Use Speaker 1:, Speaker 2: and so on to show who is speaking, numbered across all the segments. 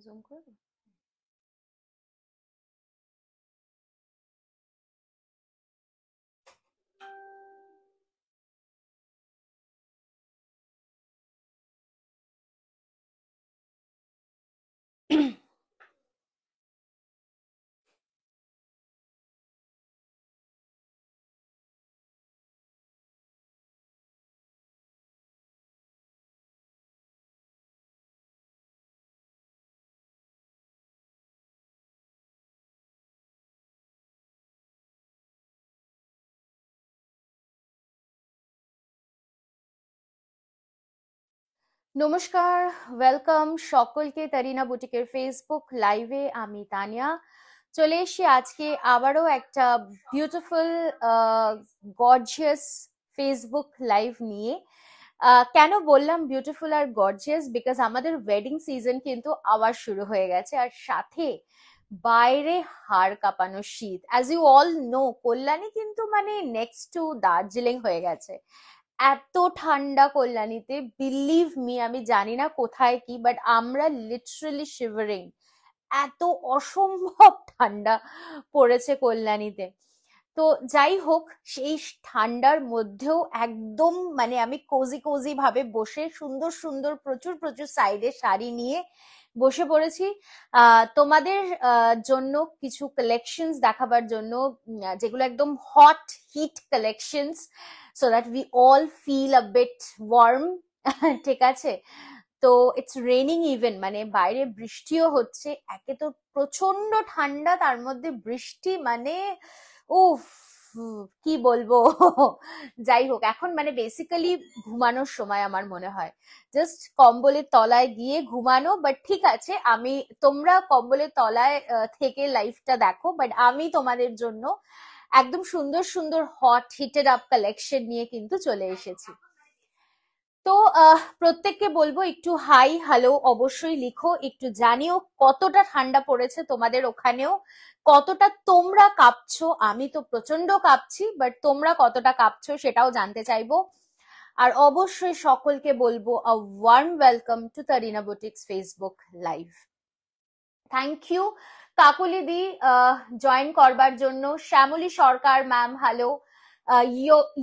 Speaker 1: Zoom করে দিই? নমস্কার, ওয়েলকাম সকলকে তারিনা বুটিকের ফেসবুক লাইভে। আমি তানিয়া চলে এসেছি আজকে আবারও একটা বিউটিফুল গর্জিয়াস ফেসবুক লাইভ নিয়ে। কেন বললাম বিউটিফুল আর গর্জিয়াস? বিকজ আমাদের ওয়েডিং সিজন কিন্তু আবার শুরু হয়ে গেছে, আর সাথে বাইরে হাড় কাঁপানো শীত। As you all know, Kalyani কিন্তু মানে নেক্সট টু দার্জিলিং হয়ে গেছে। এত ঠান্ডা কল্যাণীতে, বিলিভ মি, আমি জানি না কোথায় কি, বাট আমরা লিটারালি শিভারিং। এত অসম্ভব ঠান্ডা পড়েছে কল্যাণীতে। তো যাই হোক, সেই ঠান্ডার মধ্যেও একদম মানে আমি কোজি কোজি ভাবে বসে সুন্দর সুন্দর প্রচুর প্রচুর সাইডে শাড়ি নিয়ে বসে পড়েছি তোমাদের জন্য কিছু কালেকশনস দেখাবার জন্য, যেগুলো একদম hot hit collections, so that we all feel a bit warm. ঠিক আছে? তো ইটস রেনিং ইভেন, মানে বাইরে বৃষ্টিও হচ্ছে। একে তো প্রচন্ড ঠান্ডা, তার মধ্যে বৃষ্টি, মানে উফ, কি বলবো। যাই হোক, এখন মানে বেসিক্যালি ঘুমানোর সময় আমার মনে হয়, জাস্ট কম্বলের তলায় গিয়ে ঘুমানো। বাট ঠিক আছে, আমি, তোমরা কম্বলের তলায় থেকে লাইফটা দেখো, বাট আমি তোমাদের জন্য একদম সুন্দর সুন্দর হট হিটেড আপ কালেকশন নিয়ে কিন্তু চলে এসেছি। তো প্রত্যেককে বলবো একটু হাই হ্যালো অবশ্যই লিখো, একটু জানিও কতটা ঠান্ডা পড়েছে তোমাদের ওখানেও, কতটা তোমরা কাঁপছো। আমি তো প্রচন্ড কাঁপছি, বাট তোমরা কতটা কাঁপছো সেটাও জানতে চাইবো। আর অবশ্যই সকলকে বলবো a warm welcome to Tarina boutiques Facebook live. Thank you Kakuli di জয়েন করবার জন্য। Shyamali Sarkar ma'am, hello.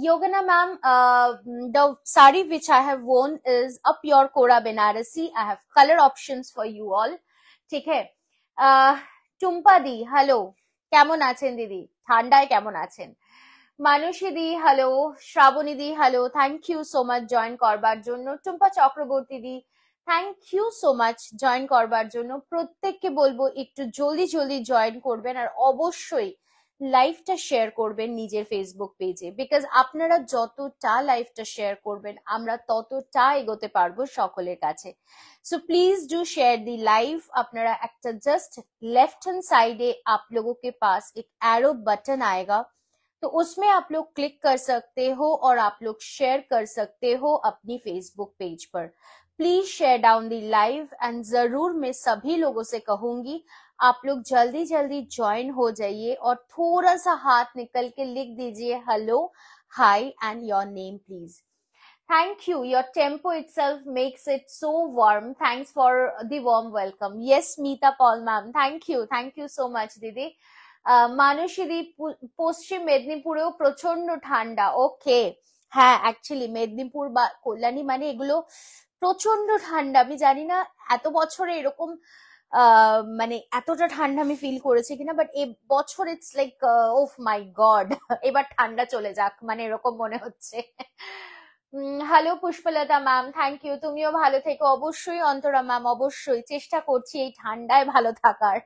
Speaker 1: Yogana ma'am, the sari which I have worn is a pure Kora Benarasi. I have color options for you all. ঠিক है? টুম্পা দি, hello, কেমন আছেন দিদি? ঠান্ডায় কেমন আছেন? Mansi di, hello. Shraboni di, hello. Thank you so much join করবার জন্য। Tumpa Chakraborty di, thank you so much join করবার জন্য। প্রত্যেককে বলবো একটু জলদি জলদি জয়েন করবেন, আর অবশ্যই লাইভটা শেয়ার করবেন নিজের ফেসবুক পেজে, বিকজ আপনারা যতটা লাইভটা শেয়ার করবেন আমরা ততটা এগোতে পারবো সকলের কাছে। So please do share the live. अपना একটা जस्ट लेफ्ट हैंड साइड आप लोगों के पास एक एरो बटन आएगा, तो उसमें आप लोग क्लिक कर सकते हो और आप लोग शेयर कर सकते हो अपनी फेसबुक पेज पर। Please share down the live, and जरूर मैं सभी लोगों से कहूंगी आप लोग जल्दी जल्दी ज्वाइन हो जाइए और थोड़ा सा हाथ निकल के लिख दीजिए hello, hi and your name please. Thank you. Your tempo itself makes it so warm. Thanks for the warm welcome. Yes, Meeta Paul ma'am. Thank you. Thank you so much, Didi. মানুষীদি, পশ্চিম মেদিনীপুরেও প্রচন্ড ঠান্ডা। ওকে, হ্যাঁ, actually Medinipur বা কল্যাণী মানে এগুলো প্রচন্ড ঠান্ডা। আমি জানি না এত বছরে এরকম মানে এতটা ঠান্ডা আমি ফিল করেছি কিনা, বাট এ বছর it's like oh my god, এবার ঠান্ডা চলে যাক, মানে এরকম মনে হচ্ছে। Hello Pushpalata ma'am, thank you. তুমিও ভালো থেকো অবশ্যই। অন্তরা ম্যাম, অবশ্যই চেষ্টা করছি এই ঠান্ডায় ভালো থাকার।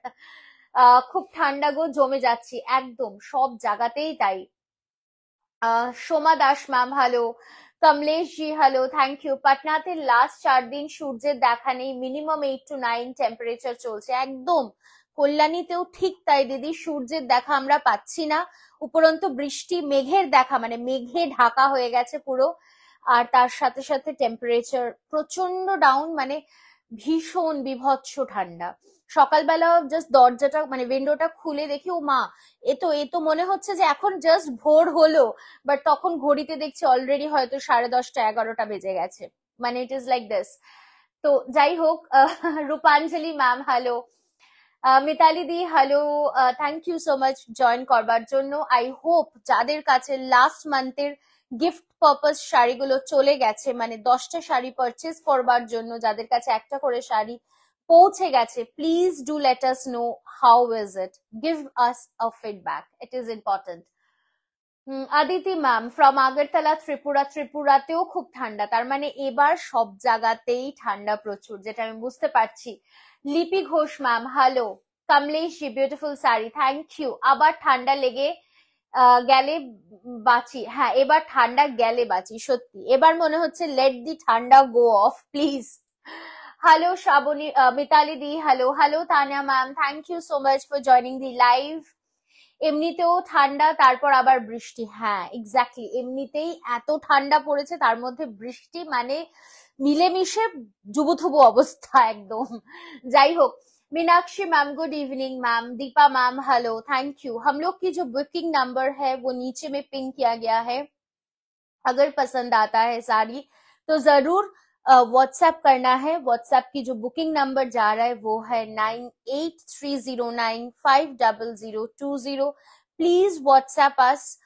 Speaker 1: খুব ঠান্ডা গো, জমে যাচ্ছি একদম সব জায়গাতেই তাই। Soma Das ma'am, hello. Kamlesh ji, hello, thank you. পাটনাতে লাস্ট 4 দিন সূর্যের দেখা নেই, মিনিমাম 8 to 9 টেম্পারেচার চলছে। একদম কল্যাণীতেও ঠিক তাই দিদি, সূর্যের দেখা আমরা পাচ্ছি না, উপরন্তু বৃষ্টি, মেঘের দেখা, মানে মেঘে ঢাকা হয়ে গেছে পুরো। আর তার সাথে সাথে টেম্পারেচার প্রচন্ড ডাউন, মানে ভীষণ বিভৎস ঠান্ডা। সকালবেলা জাস্ট দরজাটা মানে উইন্ডোটা খুলে দেখি, ও মা, এ তো মনে হচ্ছে যে এখন জাস্ট ভোর হলো, বাট তখন ঘড়িতে দেখছি অলরেডি হয়তো 10:30 11টা বেজে গেছে। মানে ইট ইজ লাইক দিস। তো যাই হোক, Rupanjali ma'am hello, Mitali di hello, thank you so much join করবার জন্য। আই হোপ যাদের কাছে লাস্ট মান্থের গিফট পারপাস শাড়িগুলো চলে গেছে, মানে 10টা শাড়ি পারচেজ করবার জন্য যাদের কাছে একটা করে শাড়ি পৌঁছে গেছে, please do let us know how is it, give us a feedback, it is important. Aditi ma'am from Agartala Tripura, ত্রিপুরাতেও খুব ঠান্ডা, তার মানে এবার সব জায়গাতেই ঠান্ডা প্রচুর, যেটা আমি বুঝতে পারছি। Lipi Ghosh ma'am hello, Kamlesh ji beautiful sari, thank you. আবার ঠান্ডা লেগে গেলে বাঁচি, হ্যাঁ এবার ঠান্ডা গেলে বাঁচি, সত্যি এবার মনে হচ্ছে let the thanda go off please. Hello Shraboni, Mitali di hello, hello Tania ma'am, thank you so much for joining the live. এমনিতেও ঠান্ডা, তারপর আবার বৃষ্টি, হ্যাঁ এক্স্যাক্টলি, এমনিতেই এত ঠান্ডা পড়েছে, তার মধ্যে বৃষ্টি, মানে মিলেমিশে জুবুথুবু অবস্থা একদম। যাই হোক, Meenakshi ma'am good evening ma'am, Deepa ma'am hello, thank you. हम लोग की जो बुकिंग नंबर है वो नीचे में पिन किया गया है, अगर पसंद आता है साड़ी तो जरूर व्हाट्सएप करना है। व्हाट्सएप की जो बुकिंग नंबर जा रहा है वो है 9830950020। Please WhatsApp us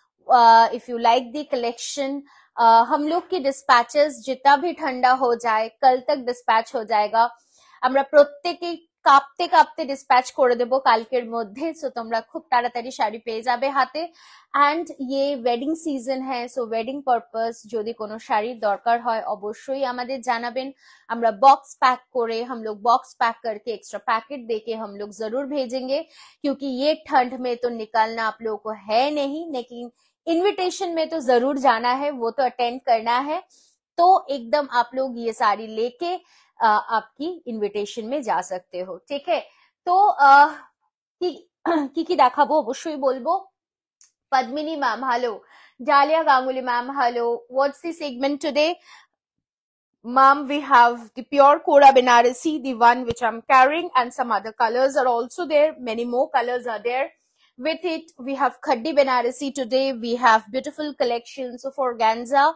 Speaker 1: if you like the collection. हम लोग की डिस्पैचेस जितना भी ठंडा हो जाए कल तक डिस्पैच हो जाएगा। আমরা প্রত্যেকেই কাঁপতে কাঁপতে ডিসপ্যাচ করে দেবো কালকের মধ্যে, সো তোমরা খুব তাড়াতাড়ি শাড়ি পেয়ে যাবে হাতে। এন্ড ये वेडिंग सीजन है, सो वेडिंग पर्पस যদি কোনো শাড়ির দরকার হয় অবশ্যই আমাদের জানাবেন। আমরা बॉक्स पैक করে, हम लोग बॉक्स पैक करके एक्स्ट्रा पैकेट देके हम लोग जरूर भेजेंगे, क्योंकि ये ठंड में तो निकलना आप लोगों को है नहीं, लेकिन इनविटेशन में तो जरूर जाना है, वो तो अटेंड करना है। तो एकदम आप लोग ये साड़ी लेके आपकी इनविटेशन में जा सकते हो, ठीक है। तो কি দেখাবো অবশ্যই বলবো। Padmini ma'am hello, dahlia Ganguly ma'am hello, what's the segment today? Ma'am, we have the pure Kora Banarasi, the one which I'm carrying, and some other colors are also there. Many more colors are there. With it, we have Khaddi Banarasi today. We have beautiful collections of organza.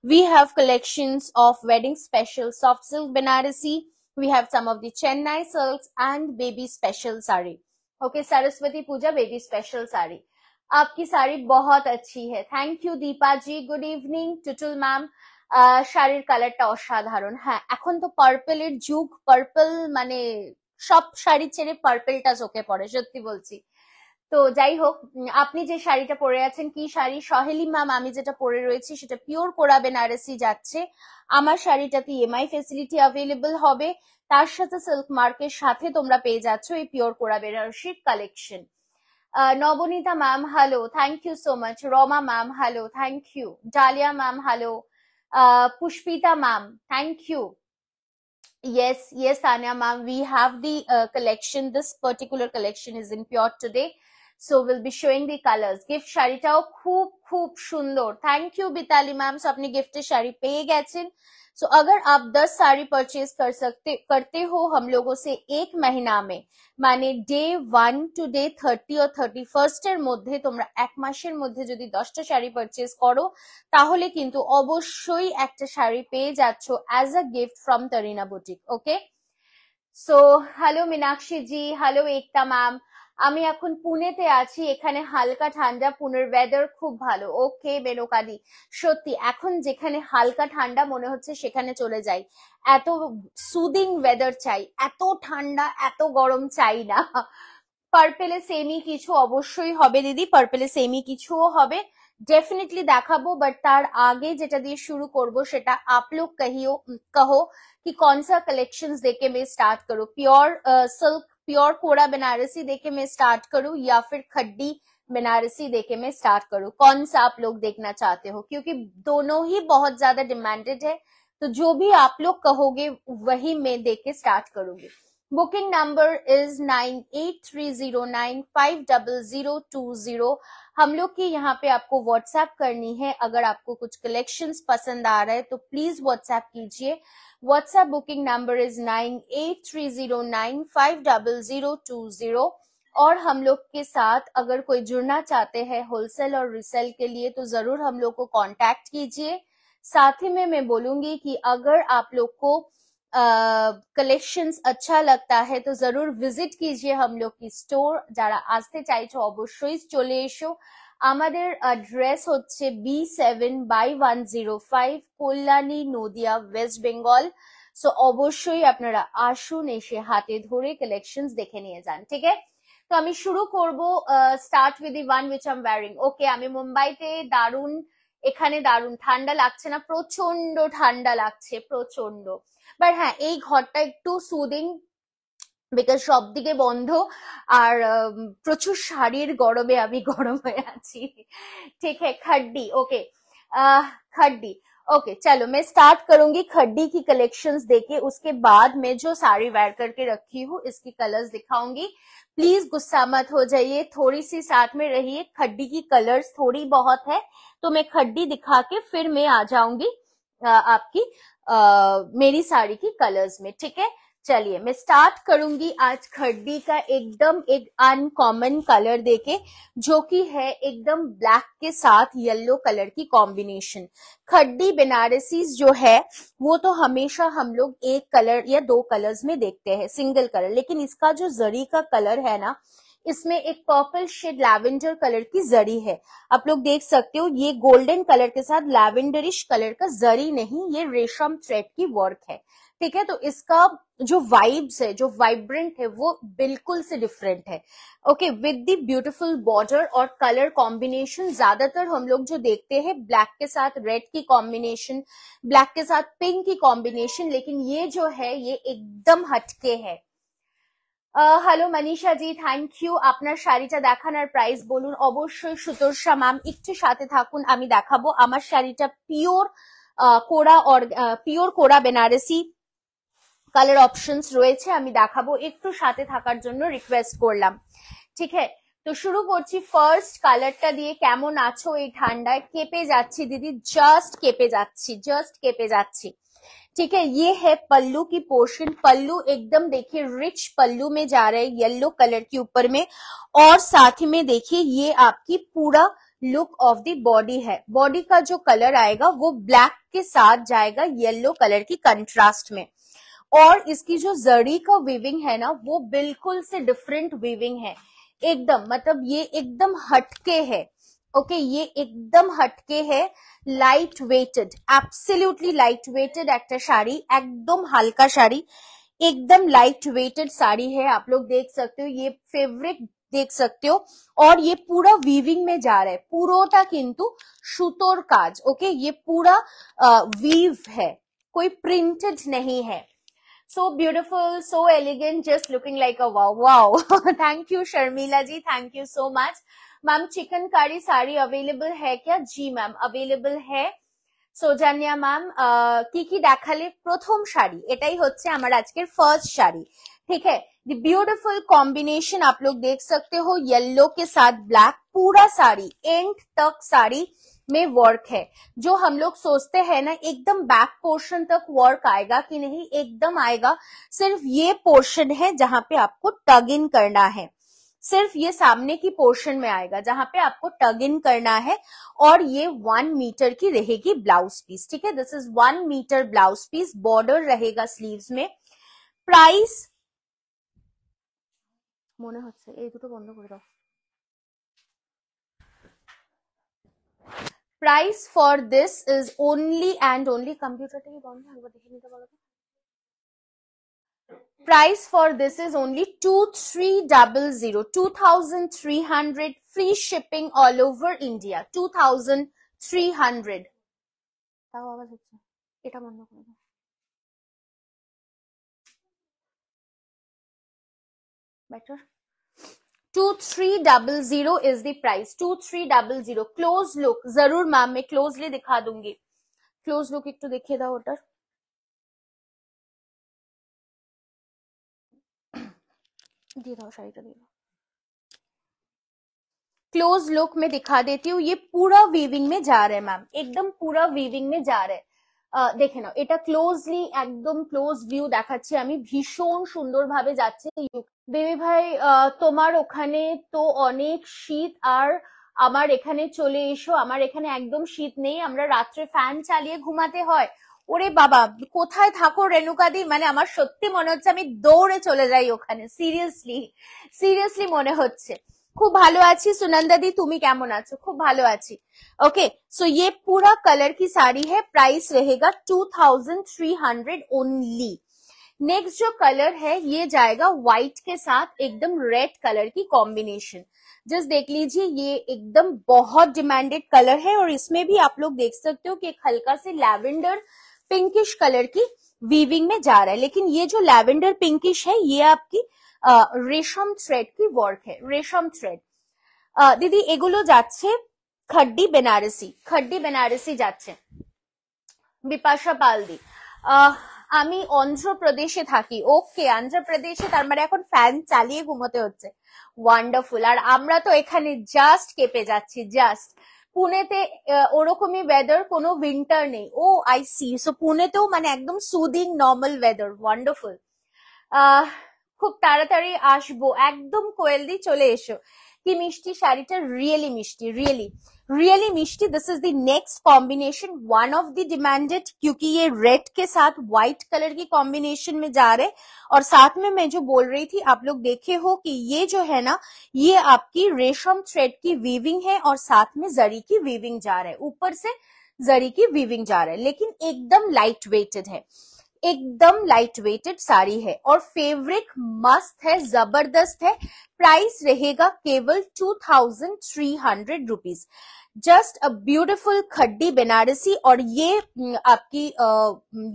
Speaker 1: We have collections of wedding special soft silk Banarasi. We have some of the Chennai silks and baby special sari. Okay, Saraswati Puja baby special sari. आपकी साड़ी बहुत अच्छी है, thank you Deepa ji. Good evening Tutul ma'am, শাড়ির কালারটা অসাধারণ। হ্যাঁ এখন তো পার্পেলের যুগ, পার্পল মানে সব শাড়ি ছেড়ে পার্পেলটা চোখে পড়ে, সত্যি বলছি। তো যাই হোক, আপনি যে শাড়িটা পরে আছেন কি শাড়ি? সহেলি ম্যাম, আমি যেটা পরে রয়েছি সেটা পিওর কোরা বেনারসি যাচ্ছে। আমার শাড়িটাতে ইএমআই ফেসিলিটি অ্যাভেলেবল হবে, তার সাথে সিল্ক মার্কের সাথে তোমরা পেয়ে যাচ্ছ এই পিওর কোরা বেনারসির collection. Nabanita ma'am hello, thank you so much. Rama ma'am hello, thank you. Dalia ma'am hello, Pushpita ma'am thank you. Yes, yes, Tanya ma'am, we have the collection. This particular collection is in pure today. So we'll be showing the colors. Gift শাড়িটাও খুব খুব সুন্দর। Thank you Bitali ma'am, so আপনি গিফটের শাড়ি পেয়ে গেছেন। So अगर आप 10 sari purchase करते हो हम लोगों से एक महीना में, মানে ডে 1 টু ডে 30 और 31 এর মধ্যে, তোমরা এক মাসের মধ্যে যদি 10টা শাড়ি পারচেজ করো তাহলে কিন্তু অবশ্যই একটা শাড়ি পেয়ে যাচ্ছ as a gift from Tarina boutique. Okay, so hello Meenakshi ji, hello Ekta ma'am. আমি এখন পুনেতে আছি, এখানে হালকা ঠান্ডা, পুনের ওয়েদার খুব ভালো। ওকে বেনোকাদি, সত্যি এখন যেখানে হালকা ঠান্ডা মনে হচ্ছে সেখানে চলে যাই, এত সুদিং ওয়েদার চাই, এত ঠান্ডা এত গরম চাই না। পার্পেলে সেমই কিছু অবশ্যই হবে দিদি, পার্পেলে সেমই কিছুও হবে, डेफिनेटली দেখাবো। বাট তার আগে যেটা দিয়ে শুরু করব সেটা आप लोग कहो कि कौन सा कलेक्शंस देके मैं स्टार्ट करूं, प्योर सिल्क प्योर कोरा बनारसी देके मैं स्टार्ट करूं या फिर खड्डी बनारसी देके मैं स्टार्ट करूं, कौन सा आप लोग देखना चाहते हो? क्योंकि दोनों ही बहुत ज्यादा डिमांडेड है, तो जो भी आप लोग कहोगे वही मैं देख के स्टार्ट करूंगी। Booking number is 9830950020। हम लोग की यहाँ पे आपको व्हाट्सएप करनी है, अगर आपको कुछ कलेक्शंस पसंद आ रहा है तो प्लीज व्हाट्सएप कीजिए। WhatsApp booking number is 9830950020। और हम लोग के साथ अगर कोई जुड़ना चाहते हैं होलसेल और रिसेल के लिए तो जरूर हम लोग को कांटेक्ट कीजिए। साथ ही में मैं बोलूंगी कि अगर आप लोग को कलेक्शंस अच्छा लगता है तो जरूर विजिट कीजिए हम लोग की स्टोर। যারা আসতে চাইছো অবশ্যই চলে এসো। আমাদের অ্যাড্রেস হচ্ছে B7/105 Kalyani Nadia West Bengal. So অবশ্যই আপনারা আসুন, এসে হাতে ধরে কালেকশনস দেখে নিয়ে যান। ঠিক আছে, তো আমি শুরু করব। Start with the one which I am wearing. Okay, আমি মুম্বাইতে দারুন, এখানে দারুন ঠান্ডা লাগছে না? প্রচন্ড ঠান্ডা লাগছে, প্রচন্ড। বাট হ্যাঁ, এই ঘরটা একটু সুদিং, বিকজ সব দিকে বন্ধ আর প্রচুর শাড়ির গরমে আমি গরম হয়ে আছি। ठीक है, खड्डी। ओके, खड्डी। ओके चलो, मैं स्टार्ट करूंगी खड्डी की कलेक्शंस देके, उसके बाद मैं जो साड़ी वेयर करके रखी हूँ इसकी कलर्स दिखाऊंगी। प्लीज गुस्सा मत हो जाइए, थोड़ी सी साथ में रहिए। खड्डी की कलर्स थोड़ी बहुत है तो मैं खड्डी दिखा के फिर मैं आ जाऊंगी आपकी मेरी साड़ी की कलर्स में। ठीक है, चलिए मैं स्टार्ट करूंगी आज खड्डी का एकदम एक अनकॉमन कलर देके, जो कि है एकदम ब्लैक के साथ येलो कलर की कॉम्बिनेशन। खड्डी बनारसी जो है वो तो हमेशा हम लोग एक कलर या दो कलर्स में देखते हैं, सिंगल कलर, लेकिन इसका जो जरी का कलर है ना, इसमें एक पर्पल शेड लैवेंडर कलर की जरी है। आप लोग देख सकते हो, ये गोल्डन कलर के साथ लैवेंडरिश कलर का जरी नहीं, ये रेशम थ्रेड की वर्क है। ठीक है, तो इसका जो वाइब्स है, जो वाइब्रेंट है, वो बिल्कुल से डिफरेंट है। Okay, with the beautiful border और कलर कॉम्बिनेशन। ज्यादातर हम लोग जो देखते हैं ब्लैक के साथ रेड की कॉम्बिनेशन, ब्लैक के साथ पिंक की कॉम्बिनेशन, लेकिन ये जो है ये एकदम हटके है। Hello Manisha ji, thank you. আপনার শাড়িটা দেখান আর প্রাইস বলুন। অবশ্যই সুতর্ষা ম্যাম, একটু সাথে থাকুন, আমি দেখাবো। আমার শাড়িটা পিওর কোরা বেনারসি কালার অপশনস রয়েছে, আমি দেখাবো, একটু সাথে থাকার জন্য রিকোয়েস্ট করলাম। ঠিক আছে, তো শুরু করছি ফার্স্ট কালারটা দিয়ে। কেমন আছো এই ঠান্ডায়? কেঁপে যাচ্ছি দিদি, জাস্ট কেঁপে যাচ্ছি, জাস্ট কেঁপে যাচ্ছি। ठीक है, ये है पल्लू की पोर्शन। पल्लू एकदम देखिए रिच पल्लू में जा रहा है, येलो कलर के ऊपर में, और साथ ही में देखिए ये आपकी पूरा लुक ऑफ द बॉडी है। बॉडी का जो कलर आएगा वो ब्लैक के साथ जाएगा येलो कलर की कंट्रास्ट में, और इसकी जो जरी का वीविंग है ना, वो बिल्कुल से डिफरेंट वीविंग है एकदम, मतलब ये एकदम हटके है। ओके, ये एकदम हटके है, light weighted, absolutely light weighted একটা শাড়ি, একদম হালকা শাড়ি, एकदम लाइट वेटेड साड़ी है। आप लोग देख सकते हो, ये फेब्रिक देख सकते हो, और ये पूरा वीविंग में जा रहा है, পুরোটা কিন্তু সুতোর কাজ। ओके, ये पूरा वीव है, कोई प्रिंटेड नहीं है। So beautiful, so elegant, just looking like a wow. Wow. Thank you Sharmila ji, thank you so much. Ma'am chikankari sari available है क्या? जी मैम अवेलेबल है। সৌজান্যা ম্যাম, কি কি দেখালে? প্রথম শাড়ি, এটাই হচ্ছে আমার আজকের ফার্স্ট শাড়ি। ठीक है, द ब्यूटीफुल कॉम्बिनेशन आप लोग देख सकते हो, येलो के साथ ब्लैक, पूरा साड़ी एंड तक साड़ी में वर्क है। जो हम लोग सोचते हैं ना एकदम बैक पोर्शन तक वर्क आएगा कि नहीं, एकदम आएगा। सिर्फ ये पोर्शन है जहां पे आपको टग इन करना है, सिर्फ ये सामने की पोर्शन में आएगा जहां पे आपको टग इन करना है, और ये 1 मीटर की रहेगी ब्लाउज पीस। ठीक है, this is 1 metre blouse piece, border रहेगा स्लीव्स में। प्राइस মনে হচ্ছে এই দুটো বন্ধ করে দাও। Price for this is only and only, কম্পিউটারটা কি বন্ধ, একবার দেখে নিতে বলো তো। Price for this is only 2300, 2300, free shipping all over India, 2300। তাও আওয়াজ হচ্ছে, এটা বন্ধ করে দাও। Better? 2300 is the price, 2300। Close look जरूर मैम, मैं क्लोजली दिखा दूंगी। क्लोज लुक একটু দেখিয়ে দাও ওটার। দিয়ে দাও শাড়িটা, দিয়ে দাও। क्लोज लुक में दिखा देती हूँ, ये पूरा वीविंग में जा रहा है मैम, एकदम पूरा वीविंग में जा रहा है। দেখে নাও, এটা ক্লোজলি একদম ক্লোজ ভিউ দেখাচ্ছি আমি, ভীষণ সুন্দর ভাবে যাচ্ছে। বেবি ভাই, তোমার ওখানে তো অনেক শীত, আর আমার এখানে চলে এসো। আমার এখানে একদম শীত নেই, আমরা রাত্রে ফ্যান চালিয়ে ঘুমাতে হয়। ওরে বাবা, কোথায় থাকো রেণুকাদি, মানে আমার সত্যি মনে হচ্ছে আমি দৌড়ে চলে যাই ওখানে, সিরিয়াসলি সিরিয়াসলি মনে হচ্ছে। खूब ভালো আছি सुनंदा दी, তুমি কেমন আছো? खूब ভালো আছি। ओके, सो ये पूरा कलर की साड़ी है, प्राइस रहेगा 2300 ओनली। नेक्स्ट जो कलर है ये जाएगा व्हाइट के साथ, एकदम रेड कलर की कॉम्बिनेशन। जस्ट देख लीजिए, ये एकदम बहुत डिमांडेड कलर है और इसमें भी आप लोग देख सकते हो कि एक हल्का से लैवेंडर पिंकिश कलर की वीविंग में जा रहा है, लेकिन ये जो लैवेंडर पिंकिश है ये आपकी रेशम थ्रेड की वर्क है, रेशम थ्रेड। दीदी एगुलो যাচ্ছে खड्डी बनारसी, खड्डी बनारसी যাচ্ছে বিপাশা পালদি। আমি অন্ধ্রপ্রদেশে থাকি। ওকে, অন্ধ্রপ্রদেশে, তার মানে এখন ফ্যান চালিয়ে ঘুমোতে হচ্ছে। ওয়ান্ডারফুল। আর আমরা তো এখানে জাস্ট কেঁপে যাচ্ছি, জাস্ট। পুনেতে ওরকমই ওয়েদার, কোনো উইন্টার নেই। ও আই সি, সো পুনেতেও মানে একদম সুদিং নর্মাল ওয়েদার, ওয়ান্ডারফুল। খুব তাড়াতাড়ি আসবো, একদম কোয়েল দি চলে এসো। কি মিষ্টি শাড়িটা, রিয়েলি মিষ্টি, really really Mishti. This is the next combination, one of the demanded, क्योंकि ये रेड के साथ व्हाइट कलर की कॉम्बिनेशन में जा रहे। और साथ में मैं जो बोल रही थी, आप लोग देखे हो कि ये जो है ना, ये आपकी रेशम थ्रेड की वीविंग है और साथ में जरी की वीविंग जा रहा है, ऊपर से जरी की वीविंग जा रहा है, लेकिन एकदम लाइट वेटेड है, एकदम लाइट वेटेड साड़ी है और फैब्रिक मस्त है, जबरदस्त है। प्राइस रहेगा केवल 2300 rupees. Just a beautiful khaddi Banarasi. और ये आपकी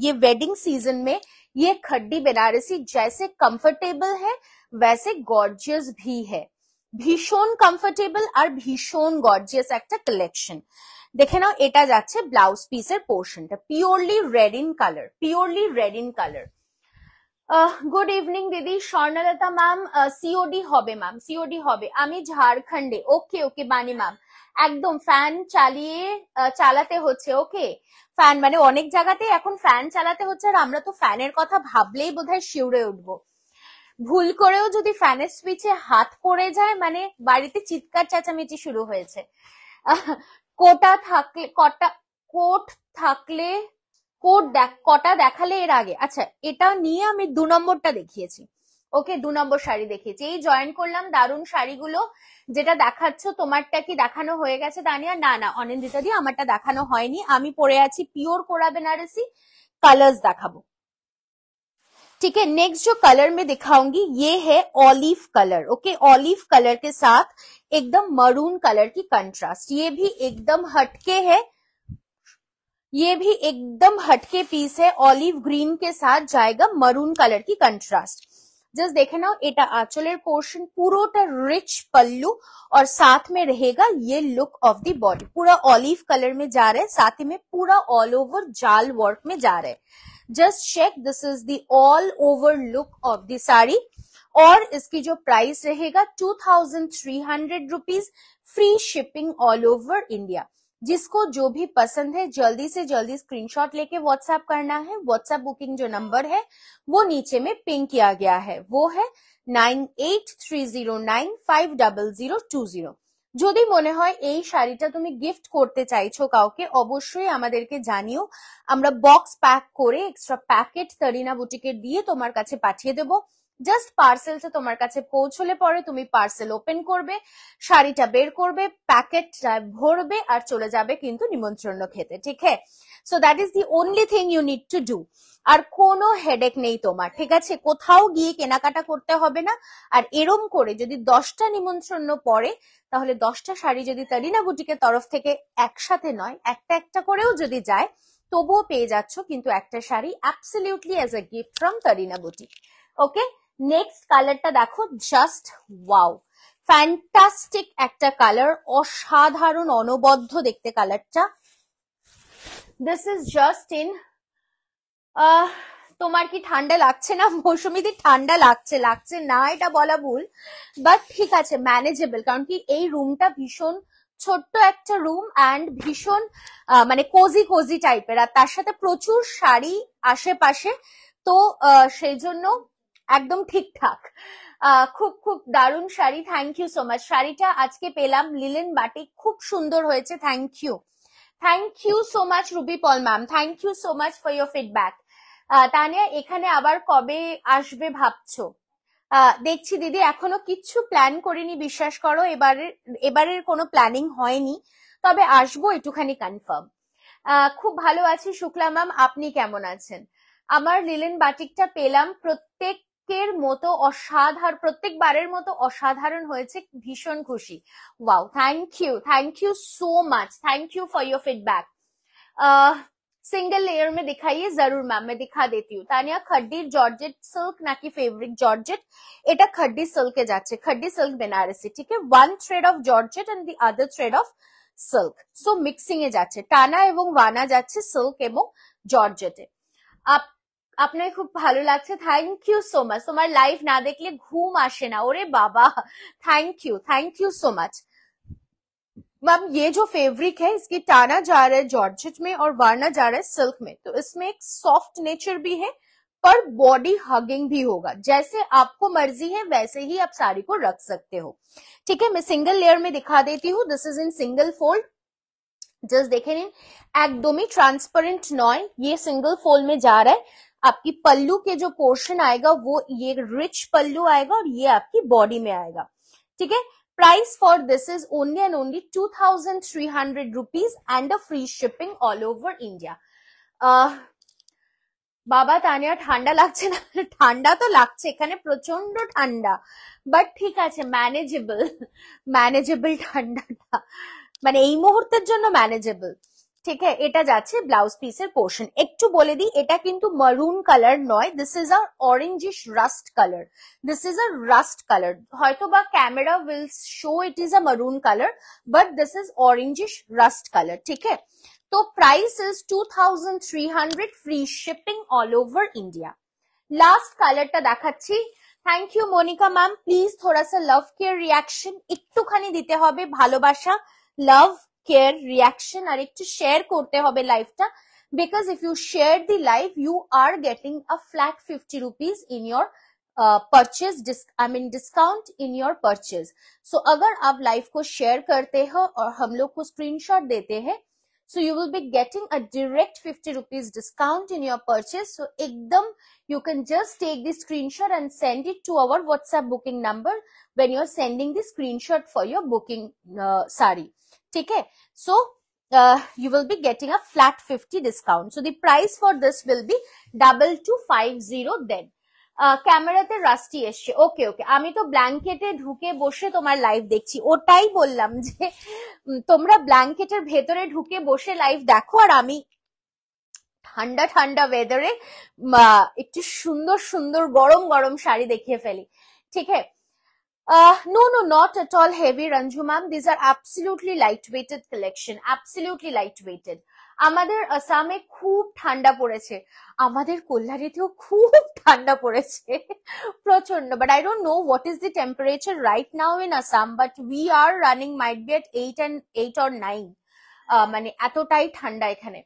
Speaker 1: ये वेडिंग सीजन में ये खड्डी बनारसी जैसे कंफर्टेबल है वैसे गॉर्जियस भी है, भीषण कंफर्टेबल और भीषण गॉर्जियस একটা কালেকশন। দেখে নাও, এটা যাচ্ছে ব্লাউজ পিসের পোর্শনটা, purely red in colour, purely red in colour. Good evening দিদি। স্বর্ণলতা ম্যাম, সিওডি হবে ম্যাম, সিওডি হবে। আমি ঝাড়খণ্ডে। ওকে ওকে বানি ম্যাম, একদম ফ্যান চালিয়ে চালাতে হচ্ছে। ওকে, ফ্যান মানে অনেক জায়গাতে এখন ফ্যান চালাতে হচ্ছে, আর আমরা তো ফ্যানের কথা ভাবলেই বোধহয় শিউরে উঠবো। ভুল করেও যদি ফ্যানের সুইচে হাত পড়ে যায় মানে বাড়িতে চিৎকার চেঁচামেচি শুরু হয়েছে। কোটা থাকলে কটা, কোট থাকলে কোট কটা দেখালে এর আগে? আচ্ছা, এটা নিয়ে আমি 2 নম্বরটা দেখিয়েছি। ওকে, 2 নম্বর শাড়ি দেখিয়েছি। এই জয়েন করলাম দারুণ শাড়িগুলো। যেটা দেখাচ্ছ তোমারটা কি দেখানো হয়ে গেছে দানিয়া? না না অনিন্দিতা দি, আমারটা দেখানো হয়নি। আমি পরে আছি পিওর কোরা বেনারসি, কালার্স দেখাবো। ठीक है, नेक्स्ट जो कलर में दिखाऊंगी ये है olive colour. Okay, olive colour के साथ एकदम मरून कलर की कंट्रास्ट, ये भी एकदम हटके है, ये भी एकदम हटके पीस है। ऑलिव ग्रीन के साथ जाएगा मरून कलर की कंट्रास्ट। जस्ट देखे ना, एटा आंचलेर पोर्शन, पुरोटा रिच पल्लू और साथ में रहेगा ये लुक ऑफ द बॉडी, पूरा ऑलिव कलर में जा रहा है, साथ ही में पूरा ऑल ओवर जाल वर्क में जा रहा है। Just check, this is the all over look of the sari. और इसकी जो प्राइस रहेगा 2300 rupees, free shipping all over India. जिसको जो भी पसंद है जल्दी से जल्दी स्क्रीनशॉट लेके व्हाट्सएप करना है। व्हाट्सएप बुकिंग जो नंबर है वो नीचे में पिन किया गया है, वो है 9830950020। যদি মনে হয় এই শাড়িটা তুমি গিফট করতে চাইছো কাউকে, অবশ্যই আমাদেরকে জানিও, আমরা বক্স প্যাক করে এক্সট্রা প্যাকেট তরিনা বুটিকে দিয়ে তোমার কাছে পাঠিয়ে দেবো। জাস্ট পার্সেলটা তোমার কাছে পৌঁছলে পরে তুমি পার্সেল ওপেন করবে, শাড়িটা বের করবে, প্যাকেট ভরবে আর চলে যাবে কিন্তু নিমন্ত্রণ খেতে। ঠিক আছে, so that is the only thing you need to do. আর কোনো হেডেক নেই তোমার, ঠিক আছে? কোথাও গিয়ে কেনাকাটা করতে হবে না। আর এরম করে যদি 10টা নিমন্ত্রণ পড়ে, তাহলে 10টা শাড়ি যদি তরিনা বুটিকের তরফ থেকে একসাথে নয় একটা একটা করেও যদি যায়, তবুও পেয়ে যাচ্ছ কিন্তু একটা sari absolutely as a gift from Tarina boutique. Okay, next কালারটা দেখো, জাস্ট ওয়াও, ফ্যান্টাস্টিক একটা কালার, অসাধারণ অনবদ্য দেখতে কালারটা। দিস ইজ জাস্ট ইন, তোমার কি ঠান্ডা লাগছে না মৌসুমীদি? ঠান্ডা লাগছে, লাগছে না এটা বলা ভুল, বাট ঠিক আছে, ম্যানেজেবল। কারণ কি এই রুমটা ভীষণ ছোট্ট একটা রুম অ্যান্ড ভীষণ মানে কোজি কোজি টাইপের, আর তার সাথে প্রচুর শাড়ি আশেপাশে, তো সেই জন্য একদম ঠিকঠাক। খুব খুব দারুণ শাড়ি, থ্যাংক ইউ সো মাচ। শাড়িটা আজকে পেলাম লিলেন বাটিক, খুব সুন্দর হয়েছে, thank you, thank you so much Ruby Paul ma'am, thank you so much for your feedback. Tania এখানে আবার কবে আসবে ভাবছো? দেখছি দিদি, এখনো কিচ্ছু প্ল্যান করিনি, বিশ্বাস করো। এবারের কোনো প্ল্যানিং হয়নি, তবে আসবো একটুখানি কনফার্ম। খুব ভালো আছি শুক্লা ম্যাম, আপনি কেমন আছেন? আমার লিলেন বাটিকটা পেলাম, প্রত্যেকবারের মতো অসাধারণ হয়েছে, ভীষণ খুশি। Wow, thank you so much, thank you for your feedback. Single layer में दिखाइए। जरूर मैम, मैं दिखा देती हूँ। तानिया, खड्डीर जॉर्जेट सिल्क नाकि फेब्रिक जॉर्जेट? এটা खड्डी सिल्के যাচ্ছে, खड्डी सिल्क বেনারসি, ঠিক আছে। One thread of georgette and the other thread of silk, so mixing এ যাচ্ছে, টানা এবং ওয়ানা যাচ্ছে সিল্ক এবং জর্জেটে। আপনার খুব ভালো লাগছে, থ্যাংক ইউ সো মাচ। তোমার লাইভ না দেখলে ঘুম আসে না, ওরে বাবা, thank you so much ma'am. ये जो फैब्रिक है इसकी टाना जा रहा है जॉर्जेट में और वारना जा रहा है सिल्क में, तो इसमें एक सॉफ्ट नेचर भी है पर बॉडी हगिंग भी होगा। जैसे आपको मर्जी है वैसे ही आप साड़ी को रख सकते हो, ठीक है। मैं सिंगल लेयर में दिखा देती हूँ। This is in single fold, just देखे नहीं, एकदम ही ट्रांसपेरेंट नॉय, ये सिंगल फोल्ड में जा रहा है। आपकी पल्लू के जो पोर्शन आएगा वो ये रिच पल्लू आएगा और ये आपकी बॉडी में आएगा, ठीक है। Price for this is only and only 2300 rupees and a free shipping all over India. বাবা তানিয়া, ঠান্ডা লাগছে না? ঠান্ডা তো লাগছে, এখানে প্রচন্ড ঠান্ডা, বাট ঠিক আছে, ম্যানেজেবল ঠান্ডাটা, মানে এই মুহূর্তের জন্য ম্যানেজেবল, ঠিক আছে। এটা যাচ্ছে ব্লাউজ পিসের পোর্শন। একটু বলে দিই, এটা কিন্তু মারুন কালার নয়, this is a orangish rust colour, this is a rust colour. হয়তো বা camera will show it is a maroon colour, but this is orangish rust colour, ঠিক আছে। तो price is 2300, free shipping all over India. Last কালারটা দেখাচ্ছি। Thank you Monika ma'am, please থোড়া সা লাভ care reaction একটুখানি দিতে হবে, ভালোবাসা, লাভ কেয়ার রিয়াকশন, আর একটু শেয়ার করতে হবে লাইভটা, because if you share the live you are getting a flat 50 rupees in your purchase, I mean discount in your purchase. So अगर आप लाइव को शेयर करते हो और हम लोग को स्क्रीनशॉट देते हैं, so you will be getting a direct 50 rupees discount in your purchase. So ekdam you can just take the screenshot and send it to our WhatsApp booking number when you're sending the screenshot for your booking sari, okay? So you will be getting a flat 50 discount. So the price for this will be 2250 then. ক্যামেরাতে rusty এসছে, ওকে ওকে। আমি তো ব্ল্যাঙ্কেটে ঢুকে বসে তোমার live দেখছি, ওটাই বললাম যে তোমরা ব্ল্যাঙ্কেটের ভেতরে ঢুকে বসে লাইভ দেখো, আর আমি ঠান্ডা ঠান্ডা ওয়েদারে একটু সুন্দর সুন্দর গরম গরম শাড়ি দেখিয়ে ফেলি, ঠিক আছে। No, not at all heavy, Ranju ma'am. These are absolutely lightweighted collection, absolutely lightweighted. আমাদের আসামে খুব ঠান্ডা পড়েছে, আমাদের কল্যাণীতেও খুব ঠান্ডা পড়েছে, প্রচন্ড। But I don't know what is the temperature right now in Assam, but we are running might be at 8 or 9, মানে এতটাই ঠান্ডা এখানে।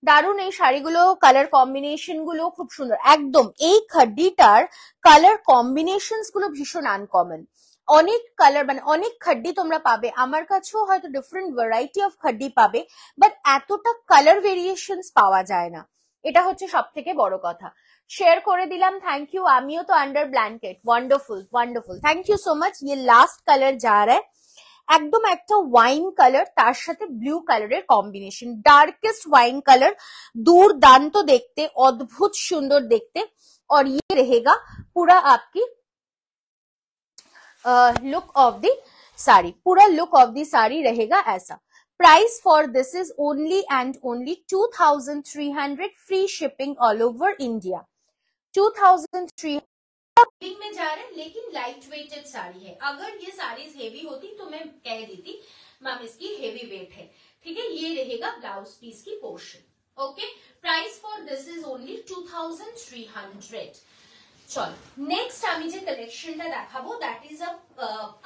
Speaker 1: দারুণ এই শাড়িগুলো, কালার কম্বিনেশন গুলো খুব সুন্দর একদম। এই খাড্ডিটার কালার কম্বিনেশন গুলো ভীষণ আনকমন, অনেক কালার, মানে অনেক খাড্ডি তোমরা পাবে, আমার কাছেও হয়তো ডিফারেন্ট ভ্যারাইটি অফ খাড্ডি পাবে, বাট এতটা কালার ভেরিয়েশন পাওয়া যায় না, এটা হচ্ছে সব থেকে বড় কথা। শেয়ার করে দিলাম, থ্যাংক ইউ। আমিও তো under blanket, wonderful wonderful, thank you so much. ये লাস্ট কালার যা রা है একদম একটা ওয়াইন কালার, তার সাথে ব্লু কালারের কম্বিনেশন, ডার্কেস্ট ওয়াইন কালার, দুর্দান্ত দেখতে, অদ্ভুত সুন্দর দেখতে। और ये रहेगा पूरा आपकी लुक ऑफ दी साड़ी, पूरा लुक ऑफ दी साड़ी रहेगा ऐसा। Price for this is only and only 2300, free shipping all over India. 2300 में जा रहे हैं, लेकिन लाइट वेटेड साड़ी है। अगर ये साड़ीज हेवी होती तो मैं कह देती मैम इसकी हेवी वेट है, ठीक है। ये रहेगा ब्लाउज पीस की portion, okay. Price for this is only 2300। চলো নেক্সট আমি যে কালেকশনটা দেখাবো দ্যাট ইজ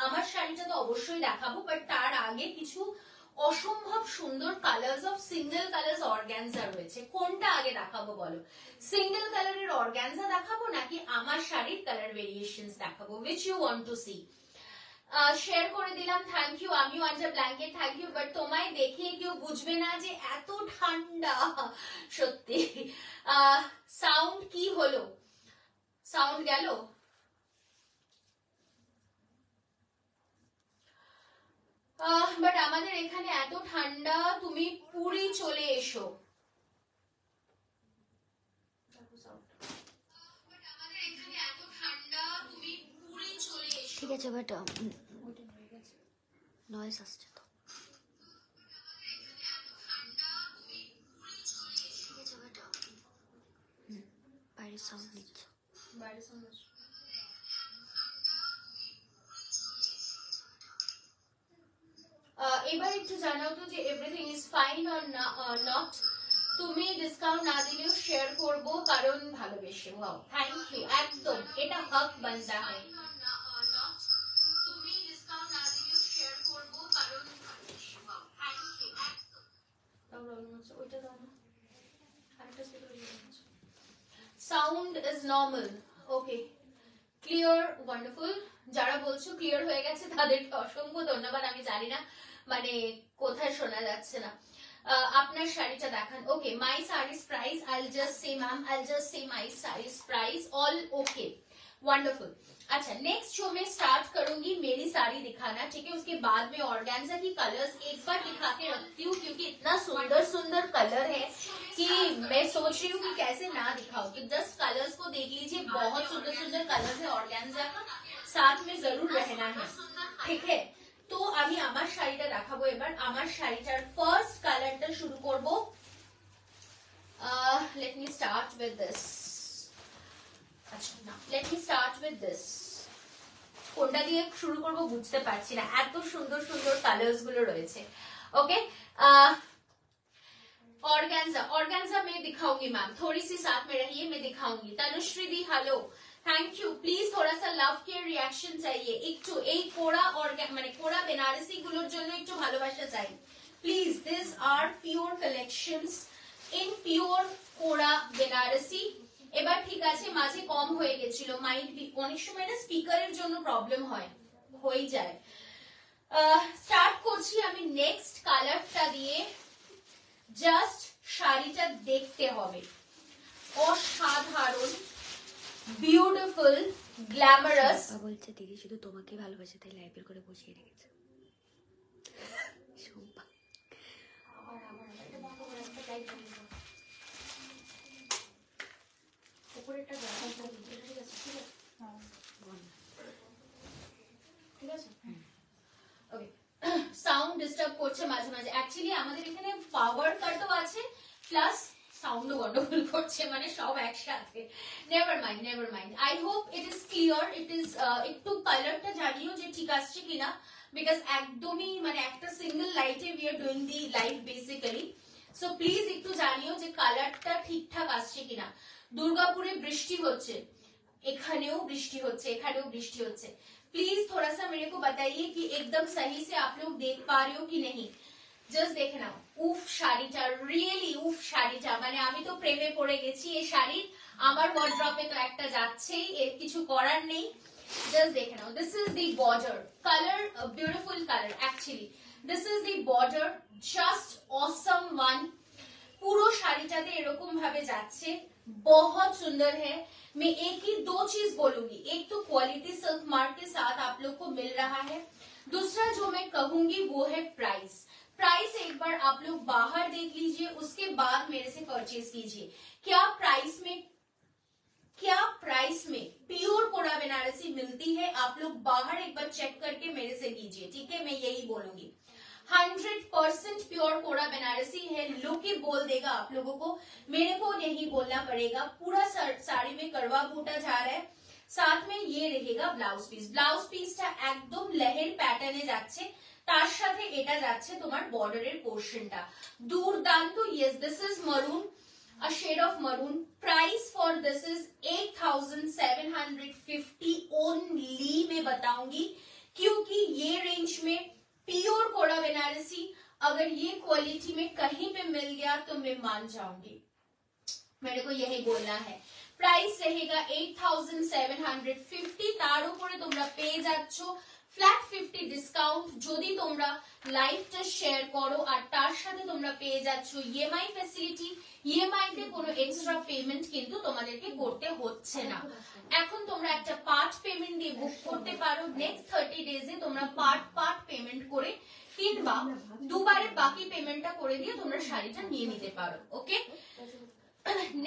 Speaker 1: আমার শাড়িটা তো অবশ্যই দেখাবো, বাট তার আগে কিছু অসম্ভব সুন্দর colours of single colours organza রয়েছে। কোনটা আগে দেখাবো বলো? সিঙ্গেল কালারের অর্গানজা দেখাবো নাকি আমার শাড়ির কালার ভেরিয়েশনস দেখাবো? which you want to see? Share করে দিলাম, থ্যাংক ইউ। আমিও under blanket, thank you. But তোমায় দেখে কেউ বুঝবে না যে এত ঠান্ডা, সত্যি। সাউন্ড কি হলো? সাউন্ড গেল? বাট আমাদের এখানে এত ঠান্ডা, তুমি পুরী চলে এসো।
Speaker 2: ঠিক আছে, বাট নয়েজ আসছে তো। ঠিক আছে, বাট বাইরের সাউন্ড নিচ্ছে,
Speaker 1: বাইরের সাউন্ড। এবার একটু জানাও তো যে everything is fine or not. তুমি ডিসকাউন্ট না দিলেও শেয়ার করব, কারণ ভালোবেসে। Wow, thank you. একদম এটা হক বানতা হয়। তুমি ডিসকাউন্ট না দিলেও শেয়ার করব, কারণ ভালোবেসে। Wow, thank you. একদম। তাও প্রবলেম হচ্ছে, ওইটা দাও না, আরেকটা স্পিকার হচ্ছে। Sound is normal, okay, clear, wonderful. যারা বলছো ক্লিয়ার হয়ে গেছে তাদেরকে অসংখ্য ধন্যবাদ। আমি জানি না মানে কোথায় শোনা যাচ্ছে না। আপনার শাড়িটা দেখান। Okay, my saris price, I'll just say ma'am, I'll just say my saris price, all okay, wonderful। अच्छा, नेक्स्ट जो मैं स्टार्ट करूंगी मेरी साड़ी दिखाना, ठीक है। उसके बाद में ऑर्गेन्जा की कलर्स एक बार दिखा के रखती हूँ, क्योंकि इतना सुंदर सुंदर कलर है कि मैं सोच रही हूँ कि कैसे ना दिखाऊं। तो जस्ट कलर्स को देख लीजिए, बहुत सुंदर सुंदर कलर्स है ऑर्गेन्जा का, साथ में जरूर रहना है, ठीक है। তো আমি আমার শাড়িটা দেখাবো এবার। আমার শাড়িটার ফার্স্ট কালারটা শুরু করব। Let me start with this. আচ্ছা না, let me start with this. কোনটা দিয়ে শুরু করব বুঝতে পারছি না, এত সুন্দর সুন্দর কালার্স গুলো রয়েছে। ओके, ऑर्गेन्जा, ऑर्गेन्जा मैं दिखाऊंगी मैम, थोड़ी सी साथ में रहिए, मैं दिखाऊंगी। तनुश्री दी हेलो, थैंक यू। प्लीज थोड़ा सा लव के रिएक्शन चाहिए, একটু এই কোড়া মানে কোড়া বেনারসি গুলোর জন্য একটু ভালোবাসা চাই please. This are pure collections in pure kora Banarasi. এবার ঠিক আছে, মাঝে কম হয়ে গেছিল, মাইট বি, অনেক সময় না স্পিকারের জন্য প্রবলেম হয়, হয়ে যায়। স্টার্ট করছি আমি নেক্সট কালারটা দিয়ে। জাস্ট শাড়িটা দেখতে হবে, অসাধারণ, বিউটিফুল, গ্ল্যামারাস।
Speaker 2: বলছে দিদি শুধু তোমাকে ভালোবাসে, তাই লাইভের করে বসিয়ে রেখেছে। শোভা
Speaker 1: সাউন্ড ডিস্টার্ব করছে মাঝে মাঝে। অ্যাকচুয়ালি আমাদের এখানে পাওয়ার কাটও আছে, প্লাস সাউন্ডও গন্ডগোল করছে, মানে সব একসাথে। Never mind, never mind. I hope it is clear, it is. একটু কালারটা জানিও যে ঠিক আসছে কিনা, বিকজ একদমই মানে একটা সিঙ্গেল লাইটে we are doing the live basically. So please একটু জানিও যে কালারটা ঠিকঠাক আসছে কিনা। দুর্গাপুরে বৃষ্টি হচ্ছে, এখানেও বৃষ্টি হচ্ছে, এখানেও বৃষ্টি হচ্ছে। प्लीज थोड़ा सा मेरे को बताइए कि एकदम सही से आप लोग देख पा रहे हो कि नहीं। জাস্ট দেখে নাও। উফ, শাড়িটা রিয়েলি উফ, শাড়িটা মানে আমি তো প্রেমে পড়ে গেছি এই শাড়ির। আমার ওয়ার্ড্রপে তো একটা যাচ্ছেই, এর কিছু করার নেই। জাস্ট দেখে নাও, this is the border colour, beautiful colour actually. This is the border, just awesome one. পুরো শাড়িটাতে এরকম ভাবে যাচ্ছে, बहुत सुंदर है। मैं एक ही दो चीज बोलूंगी, एक तो क्वालिटी सिल्क मार्क के साथ आप लोग को मिल रहा है, दूसरा जो मैं कहूंगी वो है प्राइस। प्राइस एक बार आप लोग बाहर देख लीजिए, उसके बाद मेरे से परचेज कीजिए। क्या प्राइस में प्योर कोड़ा बनारसी मिलती है, आप लोग बाहर एक बार चेक करके मेरे से कीजिए, ठीक है। मैं यही बोलूंगी, 100% प्योर कोड़ा बनारसी है। लुक ही बोल देगा आप लोगों को, मेरे को नहीं बोलना पड़ेगा। पूरा साड़ी में करवा बूटा जा रहा है, साथ में ये रहेगा ब्लाउज पीस। ब्लाउज पीसটা একদম লেহের প্যাটার্নে যাচ্ছে, তার সাথে এটা যাচ্ছে তোমার বর্ডারের পোরশনটা দুর্দান্ত। Yes, this is maroon, a shade of maroon. Price for this is 8750 only। मैं बताऊंगी क्योंकि ये रेंज में प्योर कोड़ा बनारसी अगर ये क्वालिटी में कहीं पे मिल गया तो मैं मान जाऊंगी। मेरे को यही बोलना है। प्राइस रहेगा 8750, তার উপরে তোমরা পেয়ে যাচ্ছ ফ্ল্যাট 50 ডিসকাউন্ট যদি তোমরা লাইভটা শেয়ার করো, আর তার সাথে তোমরা পেয়ে যাচ্ছ ইএমআই ফ্যাসিলিটি। ইএমআই তে কোনো এক্সট্রা পেমেন্ট কিন্তু তোমাদেরকে করতে হচ্ছে না। এখন তোমরা একটা পার্ট পেমেন্ট দিয়ে বুক করতে পারো। নেক্সট 30 ডেজে তোমরা পার্ট পেমেন্ট করে কিংবা দুবারে বাকি পেমেন্টটা করে দিয়ে তোমরা শাড়িটা নিয়ে নিতে পারো। ওকে,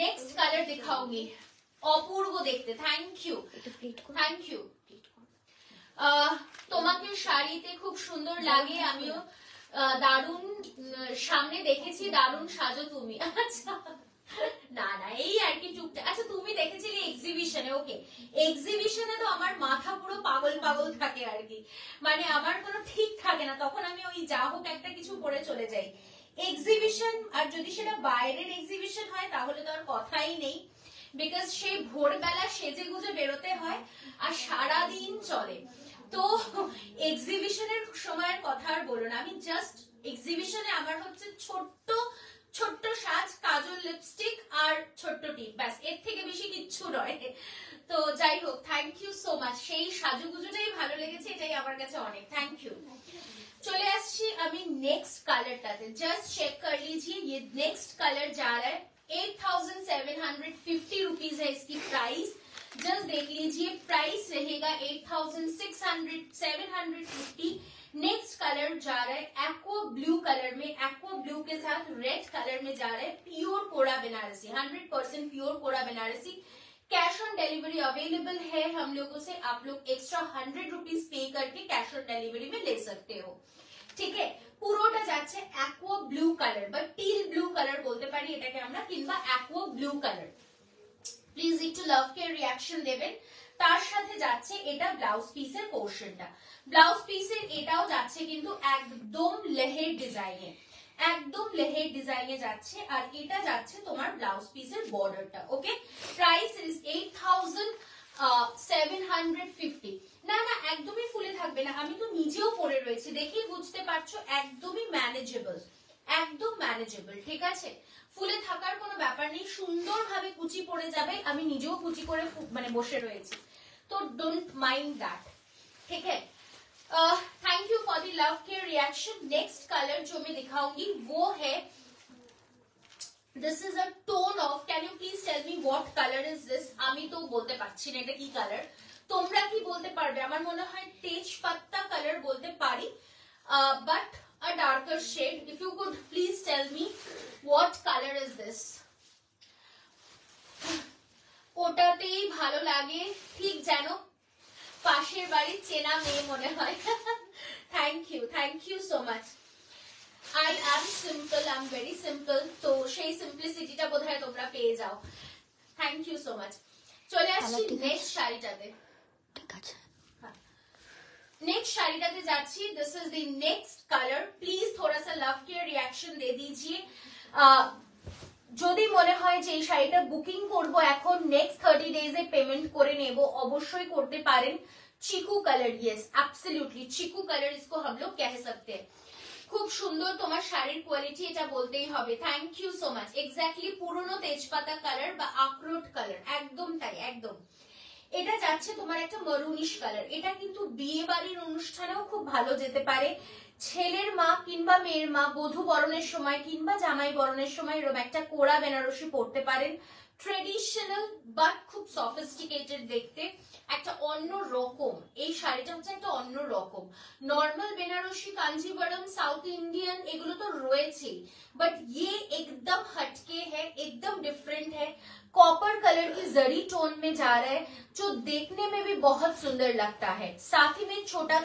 Speaker 1: নেক্সট কালার দেখাওগে, অপূর্ব দেখতে। Thank you, thank you. তোমাকে শাড়িতে খুব সুন্দর লাগে, আমিও দারুণ সামনে দেখেছি, দারুণ সাজো তুমি। আচ্ছা না না, এই আর কি টুকটা। আচ্ছা তুমি দেখেছিলে এক্সিবিশনে? ওকে, এক্সিবিশনে তো আমার মাথা পুরো পাগল পাগল থাকে আর কি, মানে আমার কোনো ঠিক থাকে না, তখন আমি ওই যা হোক একটা কিছু পরে চলে যাই। এক্সিবিশন, আর যদি সেটা বাইরের এক্সিবিশন হয় তাহলে তো আর কথাই নেই, বিকজ সেই ভোরবেলা সেজে গুজে বেরোতে হয় আর সারাদিন চলে। তো এক্সিবিশনের সময়ের কথা আর বলো না, আমি জাস্ট এক্সিবিশনে আমার হচ্ছে ছোট্ট ছোট্ট সাজ, কাজল, লিপস্টিক আর ছোট্ট টিপ, ব্যাস, এর থেকে বেশি কিচ্ছু নয়। তো যাই হোক, থ্যাংক ইউ সো মাচ, সেই সাজুগুজুটাই ভালো লেগেছে, এটাই আমার কাছে অনেক। Thank you. चले আসছি আমি নেক্সট কালারটাতে, জাস্ট চেক कर लीजिए, ये नेक्स्ट कलर जा रहा है 8750 रुपीज है इसकी प्राइस। जस्ट देख लीजिए, प्राइस रहेगा 8750। नेक्स्ट कलर जा रहा है एक्वा ब्लू कलर में, एक्वा ब्लू के साथ रेड कलर में जा रहा है pure Koda Banarasi, 100% pure Koda Banarasi. Cash on delivery available है हम लोगों से, आप लोग एक्स्ट्रा 100 रुपीज पे करके कैश ऑन डिलीवरी में ले सकते हो। ঠিক আছে, পুরোটা যাচ্ছে অ্যাকোয়া ব্লু কালার বা টিল ব্লু কালার বলতে পারি এটাকে আমরা, কিংবা অ্যাকোয়া ব্লু কালার। প্লিজ একটু লাভ কেয়ার রিঅ্যাকশন দেবেন। তার সাথে যাচ্ছে এটা ব্লাউজ পিসের পোর্শনটা, ব্লাউজ পিসের এটাও যাচ্ছে কিন্তু একদম লেহের ডিজাইনে, একদম লেহের ডিজাইনে যাচ্ছে, আর এটা যাচ্ছে তোমার ব্লাউজ পিসের বর্ডারটা। ওকে, প্রাইস ইজ 8750। না না, একদমই ফুলে থাকবে না, আমি তো নিজেও পরে রয়েছি, দেখি বুঝতে পারছো, একদমই ম্যানেজেবল, একদম ম্যানেজেবল। ঠিক আছে, ফুলে থাকার কোনো ব্যাপার নেই, সুন্দরভাবে কুচি পড়ে যাবে, আমি নিজেও কুচি করে মানে বসে রয়েছি, তো ডোন্ট মাইন্ড দ্যাট। ठीक है, thank you for the love care reaction. Next colour जो मैं दिखाऊंगी वो है, this is a tone of, can you please tell me what colour is this? আমি তো বলতে পারছি না এটা কি কালার, তোমরা কি বলতে পারবে? আমার মনে হয় তেজপাতা কালার বলতে পারি, but a darker shade. If you could please tell me what color is this? ওটাতেই ভালো লাগে, ঠিক যেন পাশের বাড়ির চেনা মেয়ে মনে হয়। Thank you so much. I am simple, I'm very simple, তো সেই সিম্পলিসিটিটা বোধহয় তোমরা পেয়ে যাও। Thank you so much. চলে আসছি নেক্সট শাড়িটাতে।
Speaker 2: ঠিক আছে,
Speaker 1: नेक्स्ट শাড়িটাতে যাচ্ছি, this is the next colour. Please थोड़ा सा लव केयर रिएक्शन दे दीजिए। যদি মনে হয় যে এই শাড়িটা বুকিং করব এখন, নেক্সট 30 ডেজে পেমেন্ট করে নেব, অবশ্যই করতে পারেন। Chikoo colour, yes absolutely chikoo colour इसको हम लोग कह सकते हैं। খুব সুন্দর তোমার শাড়ির কোয়ালিটি, এটা বলতেই হবে। Thank you so much. Exactly পুরনো তেজপাতা কালার বা আখরোট কালার, একদম তাই, একদম। এটা যাচ্ছে তোমার একটা মরুনিশ কালার, এটা কিন্তু বিয়ে বাড়ির অনুষ্ঠানেও খুব ভালো যেতে পারে। ছেলের মা কিংবা মেয়ের মা বধূ বরণের সময় কিংবা জামাই বরণের সময় এরকম একটা কোড়া বেনারসি পরতে পারেন। ট্রেডিশনাল বাট খুব সফিস্টিকেটেড দেখতে, একটা অন্য রকম। এই শাড়িটা হচ্ছে একটা অন্য রকম। Normal Banarasi, Kanjeevaram, south Indian এগুলো তো রয়েছেই, बट ये एकदम हटके है, एकदम डिफरेंट है। कॉपर कलर की जरी टोन में जा रहा है, जो देखने में भी बहुत सुंदर लगता है। साथ ही में छोटा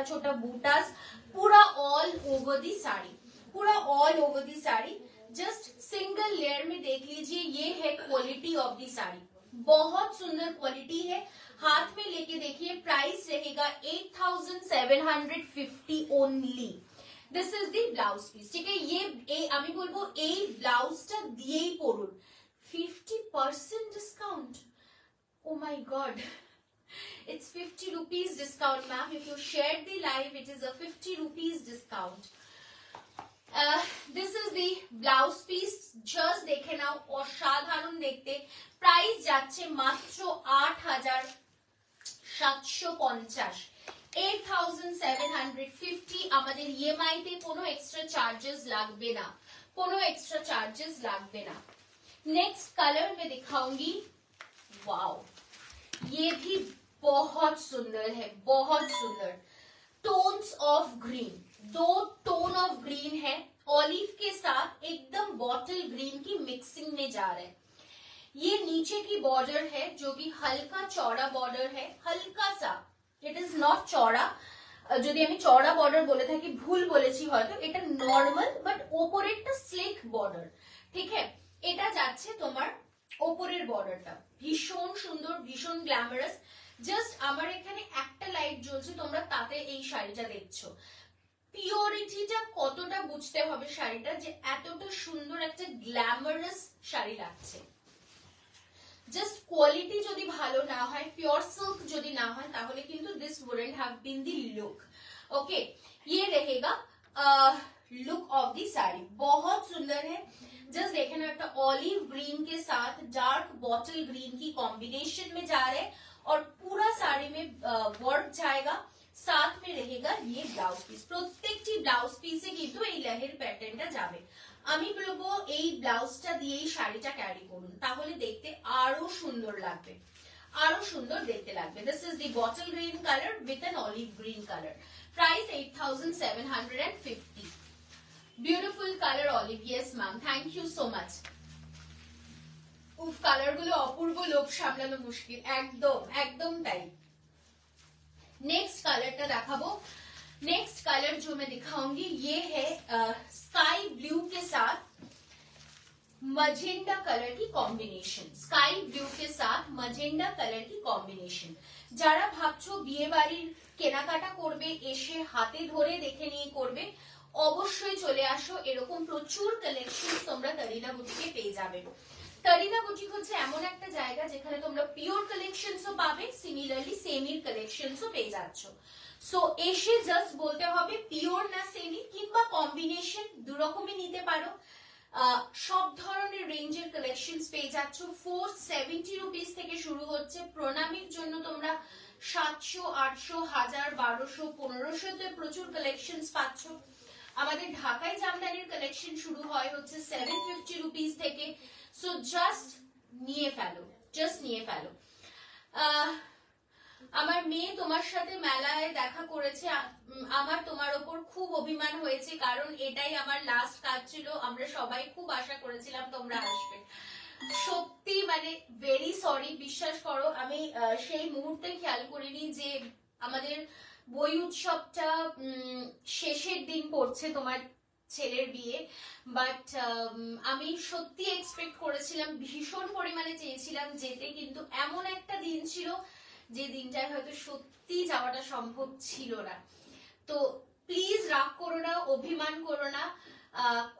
Speaker 1: छोटा बूटास, पूरा ऑल ओवर दी साड़ी, पूरा all over the sari. Just single layer में देख लीजिए, ये है क्वालिटी ऑफ दी साड़ी, बहुत सुंदर क्वालिटी है। हाथ में लेके देखिए, प्राइस रहेगा 8750 only. This is the blouse piece. ठीक है, ये আমি বলবো এই ব্লাউজটা দিয়েই পরুন। 50% discount, oh my god, it's 50 rupees discount, ma'am. If you shared the live, it is a 50 rupees discount. This is the blouse piece, just দেখে নাও, অসাধারণ দেখতে। প্রাইস যাচ্ছে মাত্র 8750। 8750 আমাদের ইএমআই তে কোনো এক্সট্রা চাर्जेस লাগবে না, কোনো এক্সট্রা चार्जेस লাগবে না। नेक्स्ट कलर मैं दिखाऊंगी, वाओ ये भी बहुत सुंदर है, बहुत सुंदर। Tones of green, 2 tone of green है, ऑलिव के साथ एकदम बॉटल ग्रीन की मिक्सिंग में जा रहा है। ये नीचे की बॉर्डर है जो कि हल्का चौड़ा बॉर्डर है, हल्का सा, इट इज नॉट चौड़ा। যদি আমি চওড়া বর্ডার বলে থাকি ভুল বলেছি হয়তো, এটা নরমাল বাট ওপরেরটা স্লিক বর্ডার, ঠিক আছে। এটা যাচ্ছে তোমার ওপরের বর্ডারটা, ভীষণ সুন্দর, ভীষণ গ্ল্যামারাস। জাস্ট আমার এখানে একটা লাইট জ্বলছে, তোমরা তাতে এই শাড়িটা দেখছো। পিওরিটিটা কতটা বুঝতে হবে শাড়িটা, যে এতটা সুন্দর একটা গ্ল্যামারাস শাড়ি লাগছে। জাস্ট কোয়ালিটি যদি ভালো না হয়, পিওর সিল্ক যদি না হয়, তাহলে কিন্তু this wouldn't have been the look. Okay, ये रहेगा लुक ऑफ दी साड़ी, बहुत सुंदर है। जस्ट देखे ना, एक ऑलिव ग्रीन के साथ डार्क बॉटल ग्रीन की कॉम्बिनेशन में जा रहे हैं और पूरा साड़ी में वर्क जाएगा। साथ में रहेगा ये ब्लाउज पिस, প্রত্যেকটি ব্লাউজ পিসে কিন্তু এই লেহের প্যাটার্নটা যাবে। আমি বলবো এই ব্লাউজটা দিয়েই শাড়িটা ক্যারি করুন, তাহলে দেখতে আরো সুন্দর লাগবে, আরো সুন্দর দেখতে লাগবে। This is the bottle green colour with an olive green colour. Price 8750। Beautiful colour olive, yes ma'am, thank you so much. উফ, কালার গুলো অপূর্ব, লোভ সামলানো মুশকিল, একদম একদম তাই। नेक्स्ट कलर का दिखाबो। नेक्स्ट कलर जो मैं दिखाऊंगी ये है स्काई ब्लू के साथ मजेंडा कलर की कॉम्बिनेशन। स्काई ब्लू के साथ मजेंडा कलर की कॉम्बिनेशन। যারা ভাবছো বিয়ে বাড়ির কেনাকাটা করবে, এসে হাতে ধরে দেখে নিয়ে করবে, অবশ্যই চলে আসো। এরকম প্রচুর কালেকশন তোমরা তরিনা বুটিকে পেয়ে যাবে। তরিনা বুটিক হচ্ছে এমন একটা জায়গা যেখানে তোমরা পিওর কালেকশনসও পাবে, সিমিলারলি সেমির কালেকশনসও পেয়ে যাচ্ছ। সো এসে জাস্ট বলতে হবে পিওর না সেমি, কিংবা কম্বিনেশন, দুরকমই নিতে পারো। সব ধরনের রেঞ্জের কালেকশনস পেয়ে যাচ্ছ। 470 রুপিস থেকে শুরু হচ্ছে। প্রণামীর জন্য তোমরা 700, 800, 1000, 1200, 1500 তে প্রচুর কালেকশনস পাচ্ছ। আমাদের ঢাকায় জামদানির কালেকশন শুরু হয় হচ্ছে 750 রুপিস থেকে। সো জাস্ট নিয়ে ফেলো, জাস্ট নিয়ে ফেলো। আমার মেয়ে তোমার সাথে মেলায় দেখা করেছে, আমার তোমার ওপর খুব অভিমান হয়েছে, কারণ এটাই আমার লাস্ট কাজ ছিল। আমরা সবাই খুব আশা করেছিলাম তোমরা আসবে। সত্যি মানে ভেরি সরি, বিশ্বাস করো আমি সেই মুহূর্তে খেয়াল করিনি যে আমাদের বই উৎসবটা শেষের দিন পড়ছে তোমার ছেলের বিয়ে। বাট আমি সত্যি এক্সপেক্ট করেছিলাম, ভীষণ পরিমাণে চেয়েছিলাম যেতে, কিন্তু এমন একটা দিন ছিল যে দিনটায় হয়তো সত্যি যাওয়াটা সম্ভব ছিল না। তো প্লিজ রাগ করো না, অভিমান করো না।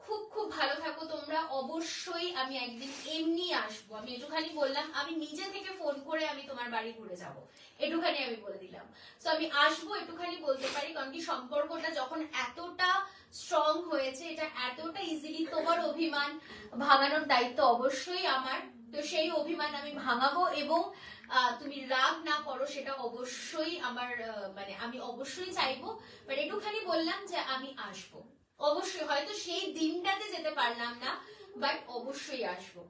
Speaker 1: খুব খুব ভালো থাকো তোমরা। অবশ্যই আমি একদিন এমনি আসবো, আমি একটুখানি বললাম, আমি নিজে থেকে ফোন করে আমি তোমার বাড়ি ঘুরে যাব, একটুখানি আমি বলে দিলাম। তো আমি আসবো, একটুখানি বলতে পারি, কারণ কি সম্পর্কটা যখন এতটা স্ট্রং হয়েছে, এটা এতটা ইজিলি তোমার অভিমান ভাঙানোর দায়িত্ব অবশ্যই আমার। তো সেই অভিমান আমি ভাঙাবো, এবং তুমি রাগ না করো সেটা অবশ্যই আমার, মানে আমি অবশ্যই চাইবো। বাট একটুখানি বললাম যে আমি আসবো, অবশ্যই। হয়তো সেই দিনটাতে যেতে পারলাম না, বাট অবশ্যই আসবো।